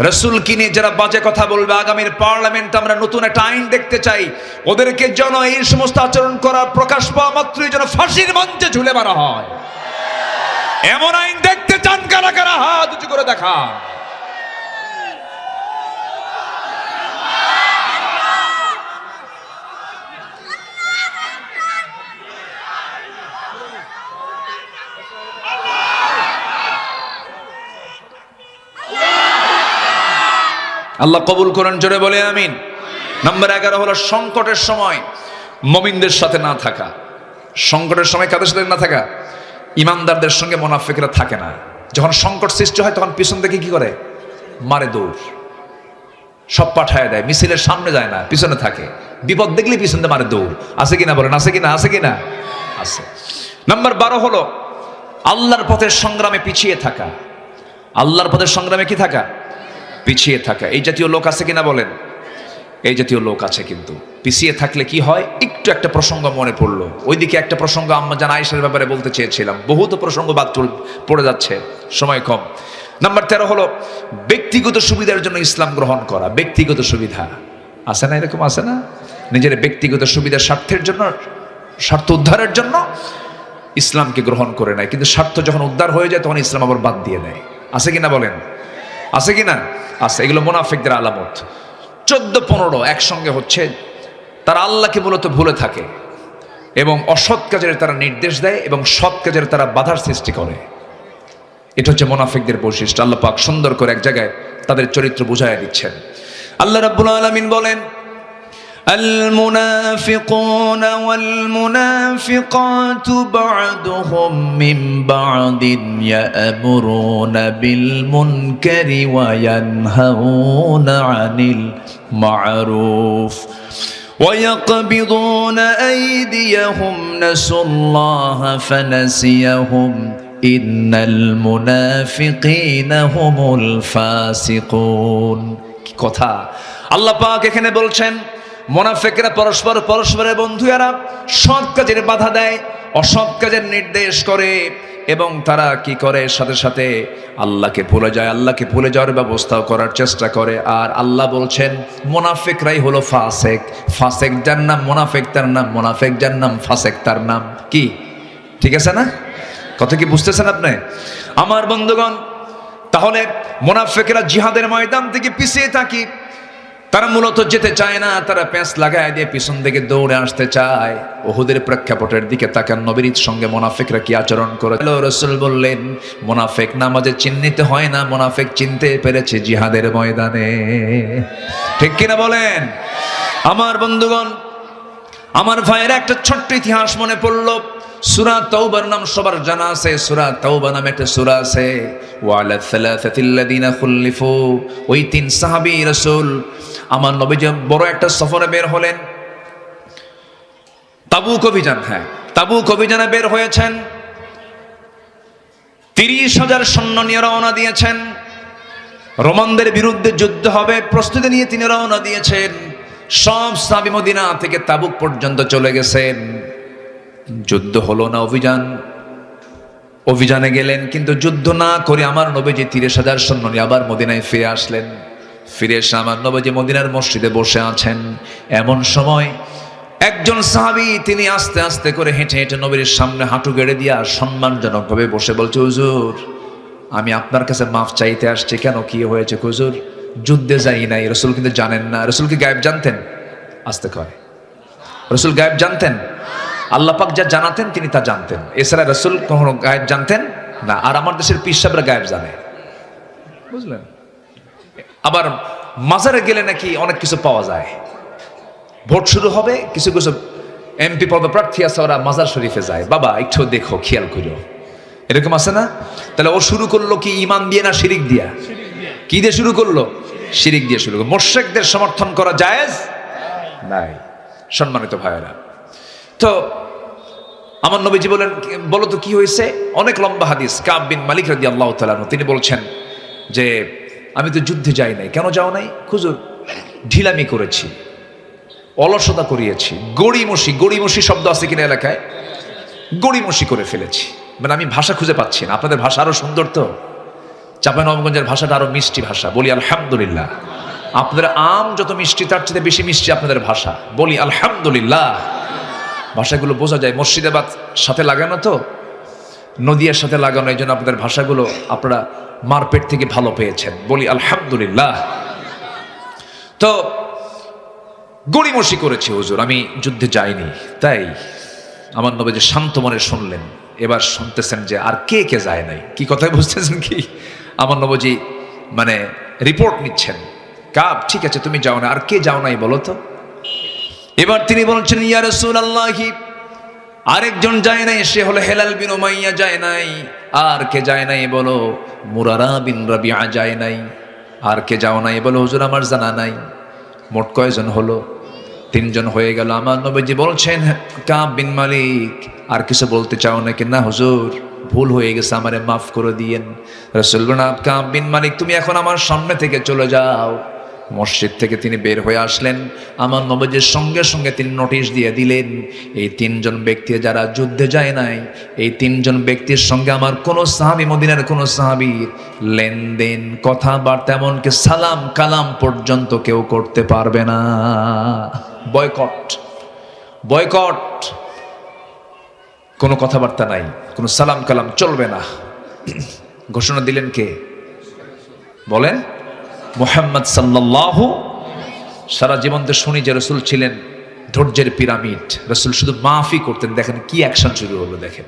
রসুল কিনে যারা বাজে কথা বলবে, আগামীর পার্লামেন্ট আমরা নতুন একটা আইন দেখতে চাই। ওদেরকে যেন এই সমস্ত আচরণ করার প্রকাশ পাওয়া মাত্রই যেন ফাঁসির মঞ্চে ঝুলে মারা হয়। এমন আইন দেখতে চান কারা কারা? হাত উঁচু করে দেখা। আল্লাহ কবুল করেন, জোরে বলে আমিন। নাম্বার 11 হলো সংকটের সময় মুমিনদের সাথে না থাকা। সংকটের সময় কাদের সাথে না থাকা? ইমানদারদের সঙ্গে মুনাফিকরা থাকে না। যখন সংকট সৃষ্টি হয় তখন পিছন থেকে কি করে? মারে দৌড়, সব পাঠায় দেয়, মিছিলের সামনে যায় না, পিছনে থাকে। বিপদ দেখলে পিছন দিয়ে মারে দৌড়। আছে কিনা? বলেন আছে কিনা? আছে কিনা? আছে। নাম্বার 12 হলো আল্লাহর পথের সংগ্রামে পিছিয়ে থাকা। আল্লাহর পথের সংগ্রামে কি থাকা? পিছিয়ে থাকা। এই জাতীয় লোক আছে কিনা বলেন? এই জাতীয় লোক আছে। কিন্তু পিছিয়ে থাকলে কি হয়? একটু একটা প্রসঙ্গ মনে পড়লো, ওইদিকে একটা প্রসঙ্গ আম্মা জান আয়েশার ব্যাপারে বলতে চেয়েছিলাম। বহুত প্রসঙ্গ বাদ পড়ে যাচ্ছে, সময় কম। নাম্বার 13 হলো ব্যক্তিগত সুবিধার জন্য ইসলাম গ্রহণ করা। ব্যক্তিগত সুবিধা আছে না? এরকম আছে না? নিজের ব্যক্তিগত সুবিধার স্বার্থের জন্য, স্বার্থ উদ্ধারের জন্য ইসলামকে গ্রহণ করে নেয়, কিন্তু স্বার্থ যখন উদ্ধার হয়ে যায় তখন ইসলাম আবার বাদ দিয়ে দেয়। আছে কিনা বলেন? আছে কিনা? আছে। এগুলো মুনাফিকদের আলামত। 14-15 একসঙ্গে হচ্ছে। তারা আল্লাহকে মূলত ভুলে থাকে এবং অসৎ কাজের তারা নির্দেশ দেয় এবং সৎ কাজের তারা বাধার সৃষ্টি করে। এটা হচ্ছে মুনাফিকদের বৈশিষ্ট্য। আল্লাহ পাক সুন্দর করে এক জায়গায় তাদের চরিত্র বুঝাইয়া দিচ্ছেন। আল্লাহ রাব্বুল আলামিন বলেন, المنافقون والمنافقات بعضهم من بعض يأمرون بالمنكر وينهون عن المعروف ويقبضون أيديهم نسوا الله فنسيهم إن المنافقين هم الفاسقون। কথা আল্লাহ পাক এখানে বলছেন, মুনাফিকরা পরস্পরের বন্ধু। এরা সৎ কাজের বাধা দেয়, অসৎ কাজের নির্দেশ করে এবং তারা কি করে? সাথে সাথে আল্লাহকে ভুলে যায়, আল্লাহকে ভুলে যাওয়ার ব্যবস্থাও করার চেষ্টা করে। আর আল্লাহ বলছেন মুনাফিকরাই হলো ফাসেক। ফাসেক যার নাম মুনাফিক তার নাম মুনাফিক, যার নাম ফাসেক তার নাম কি? ঠিক আছে না? কথা কি বুঝতেছেন আপনি আমার বন্ধুগণ? তাহলে মুনাফিকরা জিহাদের ময়দান থেকে পিছিয়ে থাকি। তারা মূলত যেতে চায় না, তারা প্যাঁচ লাগায় দিয়ে পিছন দিকে দৌড়ে আসতে চায়। উহুদের প্রেক্ষাপটের দিকে তাকান, নবীর সঙ্গে মুনাফিকরা কি আচরণ করে। রাসূল বললেন, মুনাফিক নামাজে চিহ্নিত হয় না, মুনাফিক চিনতে পেরেছে জিহাদের ময়দানে। ঠিক কিনা বলেন আমার বন্ধুগণ? আমার ভাইয়ের একটা ছোট্ট ইতিহাস মনে পড়ল। সূরা তাওবার নাম সবার জানা আছে, সূরা তাওবা নামে একটা সূরা আছে। ওয়ালা সালাসাতিল্লাযিনা খুল্লিফু, ওই তিন সাহাবী রাসূল আমার নবীজি বড় একটা সফরে বের হলেন, তাবুক অভিযান। হ্যাঁ, তাবুক অভিযানে বের হয়েছেন। 30,000 সৈন্য নিয়ে রওনা দিয়েছেন। রোমানদের বিরুদ্ধে যুদ্ধ হবে প্রস্তুতি নিয়ে তিনি রওনা দিয়েছেন। সব সাহাবী মদিনা থেকে তাবুক পর্যন্ত চলে গেছেন। যুদ্ধ হলো না, অভিযানে গেলেন, কিন্তু যুদ্ধ না করে আমার নবীজি 30,000 সৈন্য নিয়ে আবার মদিনায় ফিরে আসলেন। ফিরে এসে আমার নবীজি মদিনার মসজিদে বসে আছেন। এমন সময় একজন সাহাবী তিনি আস্তে আস্তে করে হেঁটে হেঁটে নবীর সামনে হাঁটু গেড়ে দিয়া সম্মানজনকভাবে বসে বলছে, হুজুর আমি আপনার কাছে মাফ চাইতে আসছি। কেন, কি হয়েছে হুজুর? যুদ্ধে যাই নাই। রাসূল কিন্তু জানেন না। রাসূল কি গায়েব জানতেন? আসতে কয়, রাসূল গায়েব জানতেন? আল্লাহ পাক যা জানাতেন তিনি তা জানতেন, এছাড়া রাসূল কখনো গায়েব জানতেন না। আর আমার দেশের পীর সাহেবরা গায়েব জানে, বুঝলেন? আবার মাজারে গেলে নাকি অনেক কিছু পাওয়া যায়। ভোট শুরু হবে, কিছু কিছু এমপি পদপ্রার্থী আছে, ওরা মাজার শরীফে যায়, বাবা একটু দেখো, খেয়াল করো, এরকম আছে না? তাহলে ও শুরু করলো কি ঈমান দিয়ে না শিরিক দিয়া? কি দিয়ে শুরু করলো? শিরিক দিয়ে শুরু করলো। মুশরিকদের সমর্থন করা জায়েজ নাই। সম্মানিত ভাইয়েরা, তো আমার নবীজি বলেন, বলো তো কি হয়েছে? অনেক লম্বা হাদিস। কাব বিন মালিক রাদিয়াল্লাহু তাআলা আনহু তিনি বলছেন যে আমি তো যুদ্ধে যাই নাই। কেন যাও নাই? হুজুর ঢিলামি করেছি, অলসতা করিয়েছি, গড়িমসি শব্দ আছে কিনা এলাকায়? গড়িমসি করে ফেলেছি। মানে আমি ভাষা খুঁজে পাচ্ছি না। আপনাদের ভাষা আরো সুন্দর তো, চাঁপাইনবাবগঞ্জের ভাষাটা আরো মিষ্টি ভাষা, বলি আলহামদুলিল্লাহ। আপনাদের আম যত মিষ্টি তার চেয়ে বেশি মিষ্টি আপনাদের ভাষা, বলি আলহামদুলিল্লাহ। ভাষাগুলো বোঝা যায়। মুর্শিদাবাদ সাথে লাগানো তো, নদিয়ার সাথে লাগানো, এই জন্য আপনাদের ভাষাগুলো আপনারা মারপেট থেকে ভালো পেয়েছেন, বলি আলহামদুলিল্লাহ। তো গড়িমসি করেছি হুজুর, আমি যুদ্ধে যাইনি। তাই আমার নবীজি শান্ত মনে শুনলেন। এবার শুনতেছেন যে আর কে কে যায় নাই। কি কথাই বুঝতেছেন কি? আমার নবীজি মানে রিপোর্ট নিচ্ছেন। কাব ঠিক আছে তুমি যাও না, আর কে যাও নাই বলো তো? এবার তিনি বলছেন, ইয়া রাসূলুল্লাহ, আরেকজন যায় নাই, সে হলো হেলাল বিন উমাইয়া যায় নাই। আর কে যায় নাই বলো? মুরারা বিন রাবিআ যায় নাই। আর কে যাও নাই বলো? হুজুর আমার জানা নাই। মোট কয়জন হলো? 3 জন হয়ে গেল। আমার নবীজি বলছেন, কাব বিন মালিক আর কিছু বলতে চাও নাকি? না হুজুর ভুল হয়ে গেছে, আমারে মাফ করে দিয়েন। রাসূল বলেন, কাব বিন মালিক তুমি এখন আমার সামনে থেকে চলে যাও। মসজিদ থেকে তিনি বের হয়ে আসলেন। আমার নবীজির সঙ্গে সঙ্গে তিনি নোটিশ দিয়ে দিলেন, এই 3 জন ব্যক্তি যারা যুদ্ধে যায় নাই, এই 3 জন ব্যক্তির সঙ্গে আমার কোনো সাহাবী, মদিনার কোনো সাহাবীর লেনদেন, কথাবার্তা, এমনকি সালাম কালাম পর্যন্ত কেউ করতে পারবে না। বয়কট, কোনো কথাবার্তা নাই, কোনো সালাম কালাম চলবে না। ঘোষণা দিলেন কে? বলেন, মুহাম্মদ সাল্লাল্লাহু। সারা জীবন তো শুনি যে রাসূল ছিলেন ধৈর্যের পিরামিড, রাসূল শুধু মাফই করতেন। দেখেন কি অ্যাকশন শুরু হলো। দেখেন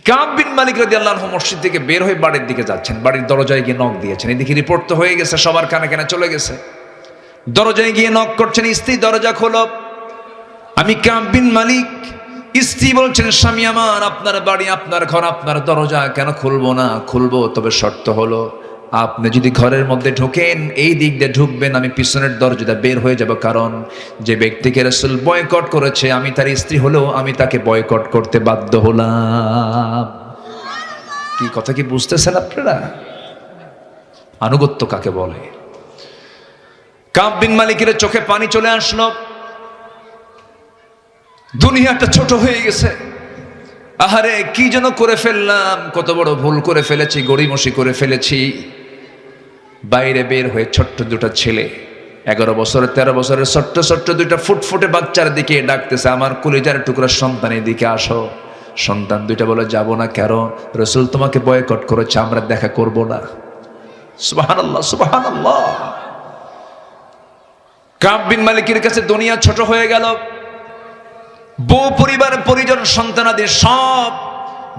কাব বিন মালিক রাদিয়াল্লাহু আনহু মসজিদ থেকে বের হয়ে বাড়ির দিকে যাচ্ছেন। বাড়ির দরজায় গিয়ে নক দিয়েছেন। এদিকে রিপোর্ট তো হয়ে গেছে, সবার কানে কানে চলে গেছে। দরজায় গিয়ে নক করছেন, স্ত্রী দরজা খোলো। আমি কাব বিন মালিক। স্ত্রী বলছেন, স্বামী আমার, আপনার বাড়ি, আপনার ঘর, আপনার দরজা কেন খুলবো না? খুলবো, তবে শর্ত হলো আপনি যদি ঘরের মধ্যে ঢোকেন এই দিক দিয়ে ঢুকবেন, আমি পিছনের দরজাটা বের হয়ে যাব। কারণ যে ব্যক্তিকে রাসূল বয়কট করেছে, আমি তার স্ত্রী হলেও আমি তাকে বয়কট করতে বাধ্য হলাম। কি কথা কি বুঝতেছেন আপনারা? আনুগত্য কাকে বলে? কাব বিন মালিকের চোখে পানি চলে আসলো। দুনিয়াটা ছোট হয়ে গেছে। আহারে কি যেন করে ফেললাম, কত বড় ভুল করে ফেলেছি, গড়িমসি করে ফেলেছি। বাইরে বের হয়ে ছোট্ট দুটো ছেলে, 11 বছরের 13 বছরের ছোট্ট ছোট্ট দুইটা ফুটফুটে বাচ্চার দিকে ডাকতেছে, আমার কলিজার টুকরা সন্তানের দিকে আসো। সন্তান দুইটা বলে, যাব না। কেন? রাসূল তোমাকে বয়কট করেছে, আমরা দেখা করব না। সুবহানাল্লাহ, সুবহানাল্লাহ। কাব বিন মালিকের কাছে দুনিয়া ছোট হয়ে গেল। বউ পরিবার পরিজন সন্তানাদি সব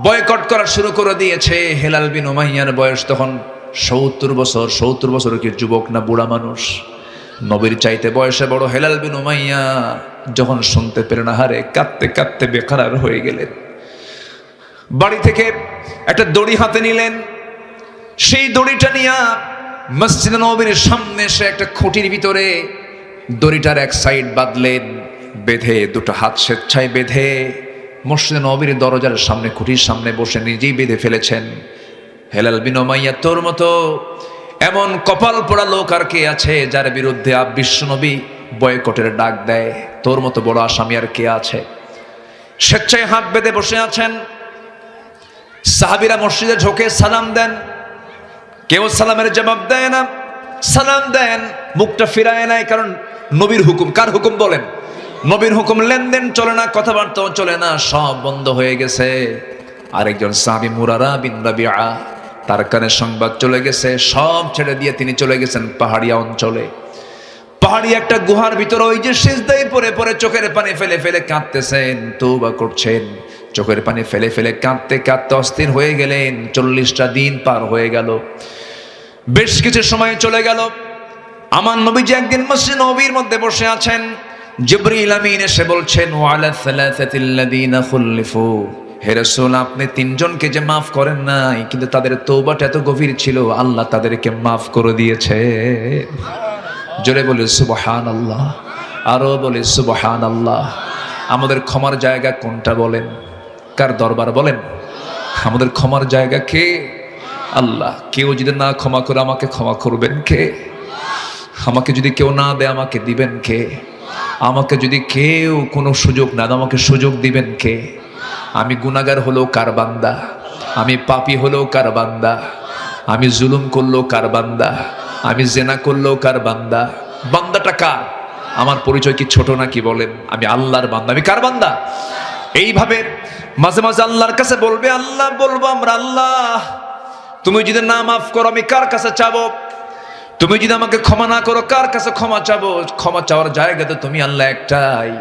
বয়কট করা শুরু করে দিয়েছে। হেলাল বিন উমাইয়ার বয়স তখন 70 বছর। 70 বছর কি যুবক না বুড়া মানুষ? নবীর চাইতে বয়সে বড় হেলাল বিন উমাইয়া যখন শুনতে পেলেন, হারে কাঁদতে কাঁদতে বেকারার হয়ে গেলেন। বাড়ি থেকে একটা দড়ি হাতে নিলেন, সেই দড়িটা নিয়ে মসজিদ নববীর সামনে এসে একটা খুঁটির ভিতরে দড়িটার এক সাইড বাঁধলেন, বেঁধে দুটো হাত স্বেচ্ছায় বেঁধে মসজিদ নববীর দরজার সামনে খুঁটির সামনে বসে নিজেই বেঁধে ফেলেছেন। হেলাল বিন উমাইয়া, তোর মতো এমন কপাল পোড়া লোক আর কে আছে যার বিরুদ্ধে বিশ্বনবী বয়কটের ডাক দেয়? তোর মতো বড় আসামি আর কে আছে? স্বেচ্ছায় হাত বেঁধে বসে আছেন। সাহাবীরা মসজিদে ঢোকে সালাম দেন, কেউ সালামের জবাব দেয় না, সালাম দেন মুখটা ফিরায় নাই, কারণ নবীর হুকুম। কার হুকুম বলেন? নবীর হুকুম। লেনদেন চলে না, কথাবার্তাও চলে না, সব বন্ধ হয়ে গেছে। আরেকজন সাহাবী মুরারা বিন রাবিআ, তার কানে সংবাদ চলে গেছে, সব ছেড়ে দিয়ে তিনি চলে গেছেন পাহাড়িয়া অঞ্চলে। পাহাড়ি একটা গুহার ভিতরে ওই যে সিজদায় পড়ে পড়ে চোখের পানি ফেলে ফেলে কাঁদতেছেন, তওবা করছেন। চোখের পানি ফেলে ফেলে কাঁদতে কাঁদতে অস্থির হয়ে গেলেন। 40টা দিন পার হয়ে গেল, বেশ কিছু সময় চলে গেল। আমার নবীজি একদিন মসজিদ নববীর মধ্যে বসে আছেন, জিবরিল আমিন এসে বলছেন, ওয়ালা সালাসাতিল্লাযীনা খুলিফু, হে রাসূল, আপনি তিনজনকে যে মাফ করেন নাই, কিন্তু তাদের তওবাটা এত গভীর ছিল, আল্লাহ তাদেরকে মাফ করে দিয়েছে। জোরে বলে সুবহানাল্লাহ, আরো বলে সুবহানাল্লাহ। আমাদের ক্ষমার জায়গা কোনটা বলেন? কার দরবার বলেন? আমাদের ক্ষমার জায়গা কে? আল্লাহ। কেউ যদি না ক্ষমা করে আমাকে ক্ষমা করবেন কে? আমাকে যদি কেউ না দেয় আমাকে দিবেন কে? আমাকে যদি কেউ কোনো সুযোগ না দেয় আমাকে সুযোগ দিবেন কে? আমি গুনাহগার হলেও কার বান্দা, আমি পাপী হলেও কার বান্দা, আমি জুলুম করলেও কার বান্দা, আমি জেনা করলেও কার বান্দা। বান্দাটা কার? আমার পরিচয় কি ছোট নাকি বলেন? আমি আল্লাহর বান্দা। আমি কার বান্দা? এইভাবে মাঝে মাঝে আল্লাহর কাছে বলবে, আল্লাহ বলবো আমরা, আল্লাহ তুমি যদি না মাফ করো আমি কার কাছে চাবো? তুমি যদি আমাকে ক্ষমা না করো কার কাছে ক্ষমা চাবো? ক্ষমা চাওয়ার জায়গা তো তুমি আল্লাহ একটাই।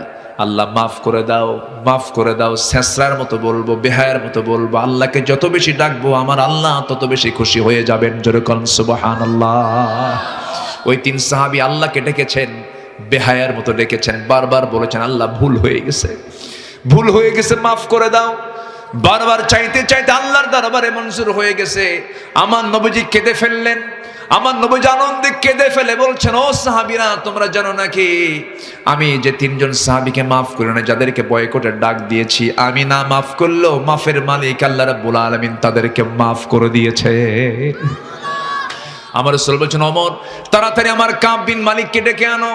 আল্লাহ মাফ করে দাও, মাফ করে দাও। শেষরার মতো বলবো, বেহায়ার মতো বলবো। আল্লাহকে যত বেশি ডাকবো আমার আল্লাহ তত বেশি খুশি হয়ে যাবেন। জোরে বলেন সুবহানাল্লাহ। ওই তিন সাহাবী আল্লাহকে ডেকেছেন, বেহায়ার মতো ডেকেছেন, বারবার বলেছেন, আল্লাহ ভুল হয়ে গেছে, ভুল হয়ে গেছে, মাফ করে দাও। বারবার চাইতে চাইতে আল্লাহর দরবারে মঞ্জুর হয়ে গেছে। আমার নবীজি কেঁদে ফেললেন। আমার নবীজি আনন্দে কেঁদে ফেলে বলছেন, ও সাহাবীরা, তোমরা জানো নাকি আমি যে তিনজন সাহাবীকে মাফ করে না, যাদেরকে বয়কটের ডাক দিয়েছি, আমি না মাফ করলেও মাফের মালিক আল্লাহ রাব্বুল আলামিন তাদেরকে মাফ করে দিয়েছে। আমার রাসূল বলছেন, ওমর তাড়াতাড়ি আমার কাব বিন মালিককে ডেকে আনো।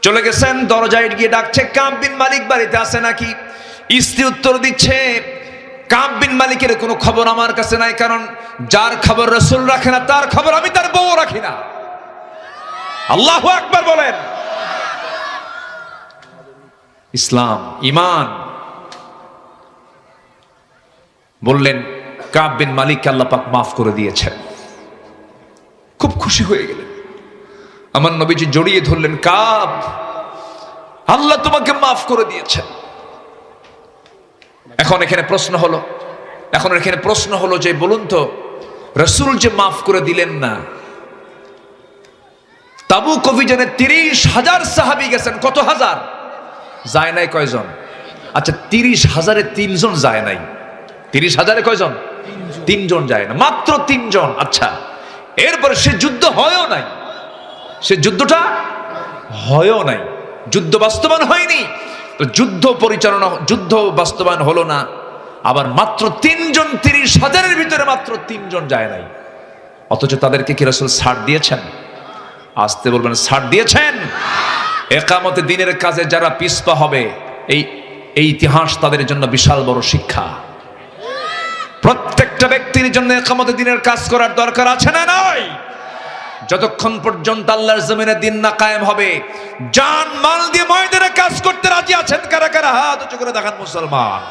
চলে গেছেন, দরজায় গিয়ে ডাকছে, কাব বিন মালিক বাড়িতে আছে নাকি? স্ত্রী উত্তর দিচ্ছে, কাব বিন মালিকের কোনো খবর আমার কাছে নাই, কারণ যার খবর রাসূল রাখে না তার খবর আমি তার বউ রাখি না। আল্লাহু আকবার বলেন। ইসলাম, ঈমান। বললেন কাব বিন মালিককে আল্লাহ পাক মাফ করে দিয়েছেন। খুব খুশি হয়ে গেলেন। আমার নবীজি জড়িয়ে ধরলেন, কাব, আল্লাহ তোমাকে মাফ করে দিয়েছেন। এখন এখানে প্রশ্ন হলো যে বলুন তো, রাসূল যে মাফ করে দিলেন না, তাবুক অভিযানে 30,000 সাহাবী গেছেন। কত হাজার? যায় নাই কয়জন? আচ্ছা, 30,000-এ 3 জন যায় নাই। 30,000-এ কয়জন? 3 জন যায় না, মাত্র 3 জন। আচ্ছা, এরপরে সে যুদ্ধ হয়ও নাই, সে যুদ্ধটা হয়ও নাই, যুদ্ধ বাস্তবায়ন হয়নি। তো যুদ্ধ বাস্তবায়ন হলো না। আবার মাত্র 3 জন, 30,000-এর ভিতরে মাত্র 3 জন যায় নাই। অথচ তাদেরকে কি রাসূল ছাড় দিয়েছেন? আসতে বলবেন, ছাড় দিয়েছেন। একামতে দিনের কাজে যারা পিছপা হবে, এই ইতিহাস তাদের জন্য বিশাল বড় শিক্ষা। প্রত্যেকটা ব্যক্তির জন্য একামতে দিনের কাজ করার দরকার আছে না নাই? যতক্ষণ পর্যন্ত আল্লাহর জমিনে দিন না কায়েম হবে, জান মাল দিয়ে ময়দানে কাজ করতে রাজি আছেন কারা কারা? হাত উঁচু করে দেখান মুসলমান।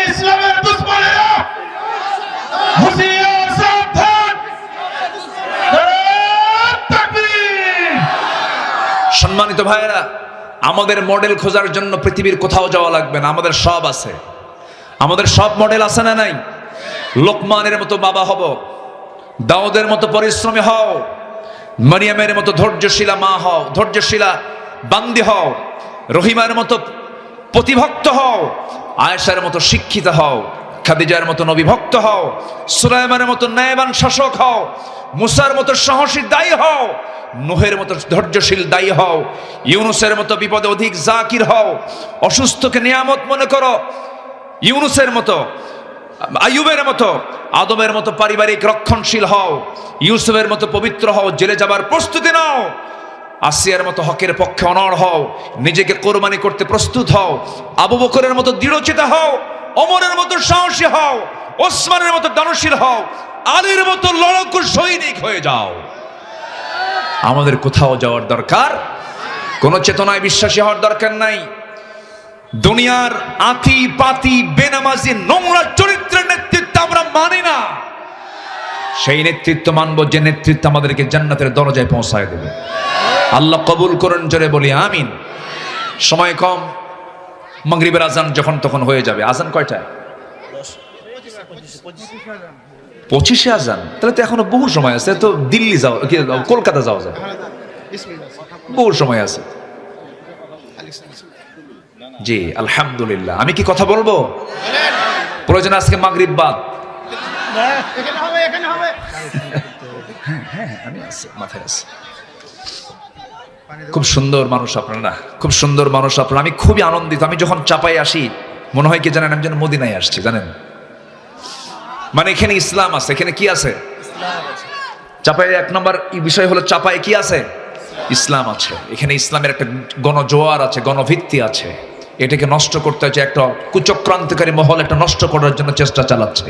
ইসলামের দুশমনেরা হুঁশিয়ার, সাবধান। সম্মানিত ভাইয়েরা, আমাদের মডেল খোঁজার জন্য পৃথিবীর কোথাও যাওয়া লাগবে না, আমাদের সব আছে। আমাদের সব মডেল আছে না নাই? লোকমানের মতো বাবা হব, দাউদের মতো পরিশ্রমী হও, মারিয়ামের মতো ধৈর্যশীলা মা হও, ধৈর্যশীলা বান্দি হও, রহিমার মতো প্রতিভক্ত হও, আয়েশার মতো শিক্ষিত হও, খাদিজার মতো নবীভক্ত হও, সুলাইমানের মতো ন্যায়বান শাসক হও, মুসার মতো সাহসী দায়ী হও, নূহের মতো ধৈর্যশীল দায়ী হও, ইউনুসের মতো বিপদে অধিক জাকির হও, অসুস্থকে নিয়ামত মনে করো, ইউনুসের মতো, আইয়ুবের মতো, আদমের মতো পারিবারিক রক্ষণশীল হও, ইউসুফের মতো পবিত্র হও, জেলে যাবার প্রস্তুতি নাও, আসিয়ার মতো হকের পক্ষে অনড় হও, নিজেকে কোরবানি করতে প্রস্তুত হও, আবু বকরের মতো দৃঢ়চিতা হও, ওমরের মতো সাহসী হও, ওসমানের মতো দানশীল হও, আলীর মতো লড়াকু সৈনিক হয়ে যাও। আমাদের কোথাও যাওয়ার দরকার, কোন চেতনায় বিশ্বাসী হওয়ার দরকার নাই। দুনিয়ার আতি পাতি বেনামাজি নোংরা চরিত্রের নেতৃত্ব আমরা মানি না। সেই নেতৃত্ব মানব যে নেতৃত্ব আমাদেরকে জান্নাতের দরজায় পৌঁছায় দেবে। আল্লাহ কবুল করুন, জোরে বলি আমিন। সময় কম, মাগরিবের আজান যখন তখন হয়ে যাবে। আজান কয়টায়? 25-এ আজান। তাহলে তো এখনো বহু সময় আছে। তো দিল্লি যাও, কলকাতা যাওয়া যায়, বহু সময় আছে। জি আলহামদুলিল্লাহ। আমি কি কথা বলবো? প্রয়োজন আজকে মাগরিব বাদ। হ্যাঁ আমি আছি, মাথায় আছে। খুব সুন্দর মানুষ আপনারা, খুব সুন্দর মানুষ আপনারা। আমি খুবই আনন্দিত। আমি যখন চাপাই আসি মনে হয় কি জানেন, আমি যেন মদিনায় আসছি জানেন। মানে এখানে ইসলাম আছে। এখানে কি আছে? চাপাই এক নম্বর বিষয় হলো চাপাই কি আছে? ইসলাম আছে। এখানে ইসলামের একটা গণজোয়ার আছে, গণভিত্তি আছে। এটাকে নষ্ট করতে হচ্ছে একটা কুচক্রান্তকারী মহল, একটা নষ্ট করার জন্য চেষ্টা চালাচ্ছে,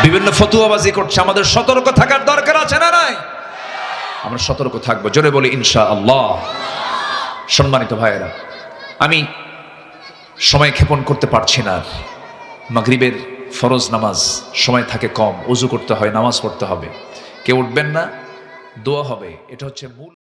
বিভিন্ন ফতুয়াবাজি করছে। আমাদের সতর্ক থাকার দরকার আছে না নাই? আমরা সতর্ক থাকবো, জোরে বলি ইনশাআল্লাহ। সম্মানিত ভাইয়েরা, আমি সময় ক্ষেপণ করতে পারছি না। মাগরিবের ফরজ নামাজ সময় থাকে কম, ওযু করতে হয়, নামাজ পড়তে হবে। কেউ উঠবেন না, দোয়া হবে। এটা হচ্ছে মূল।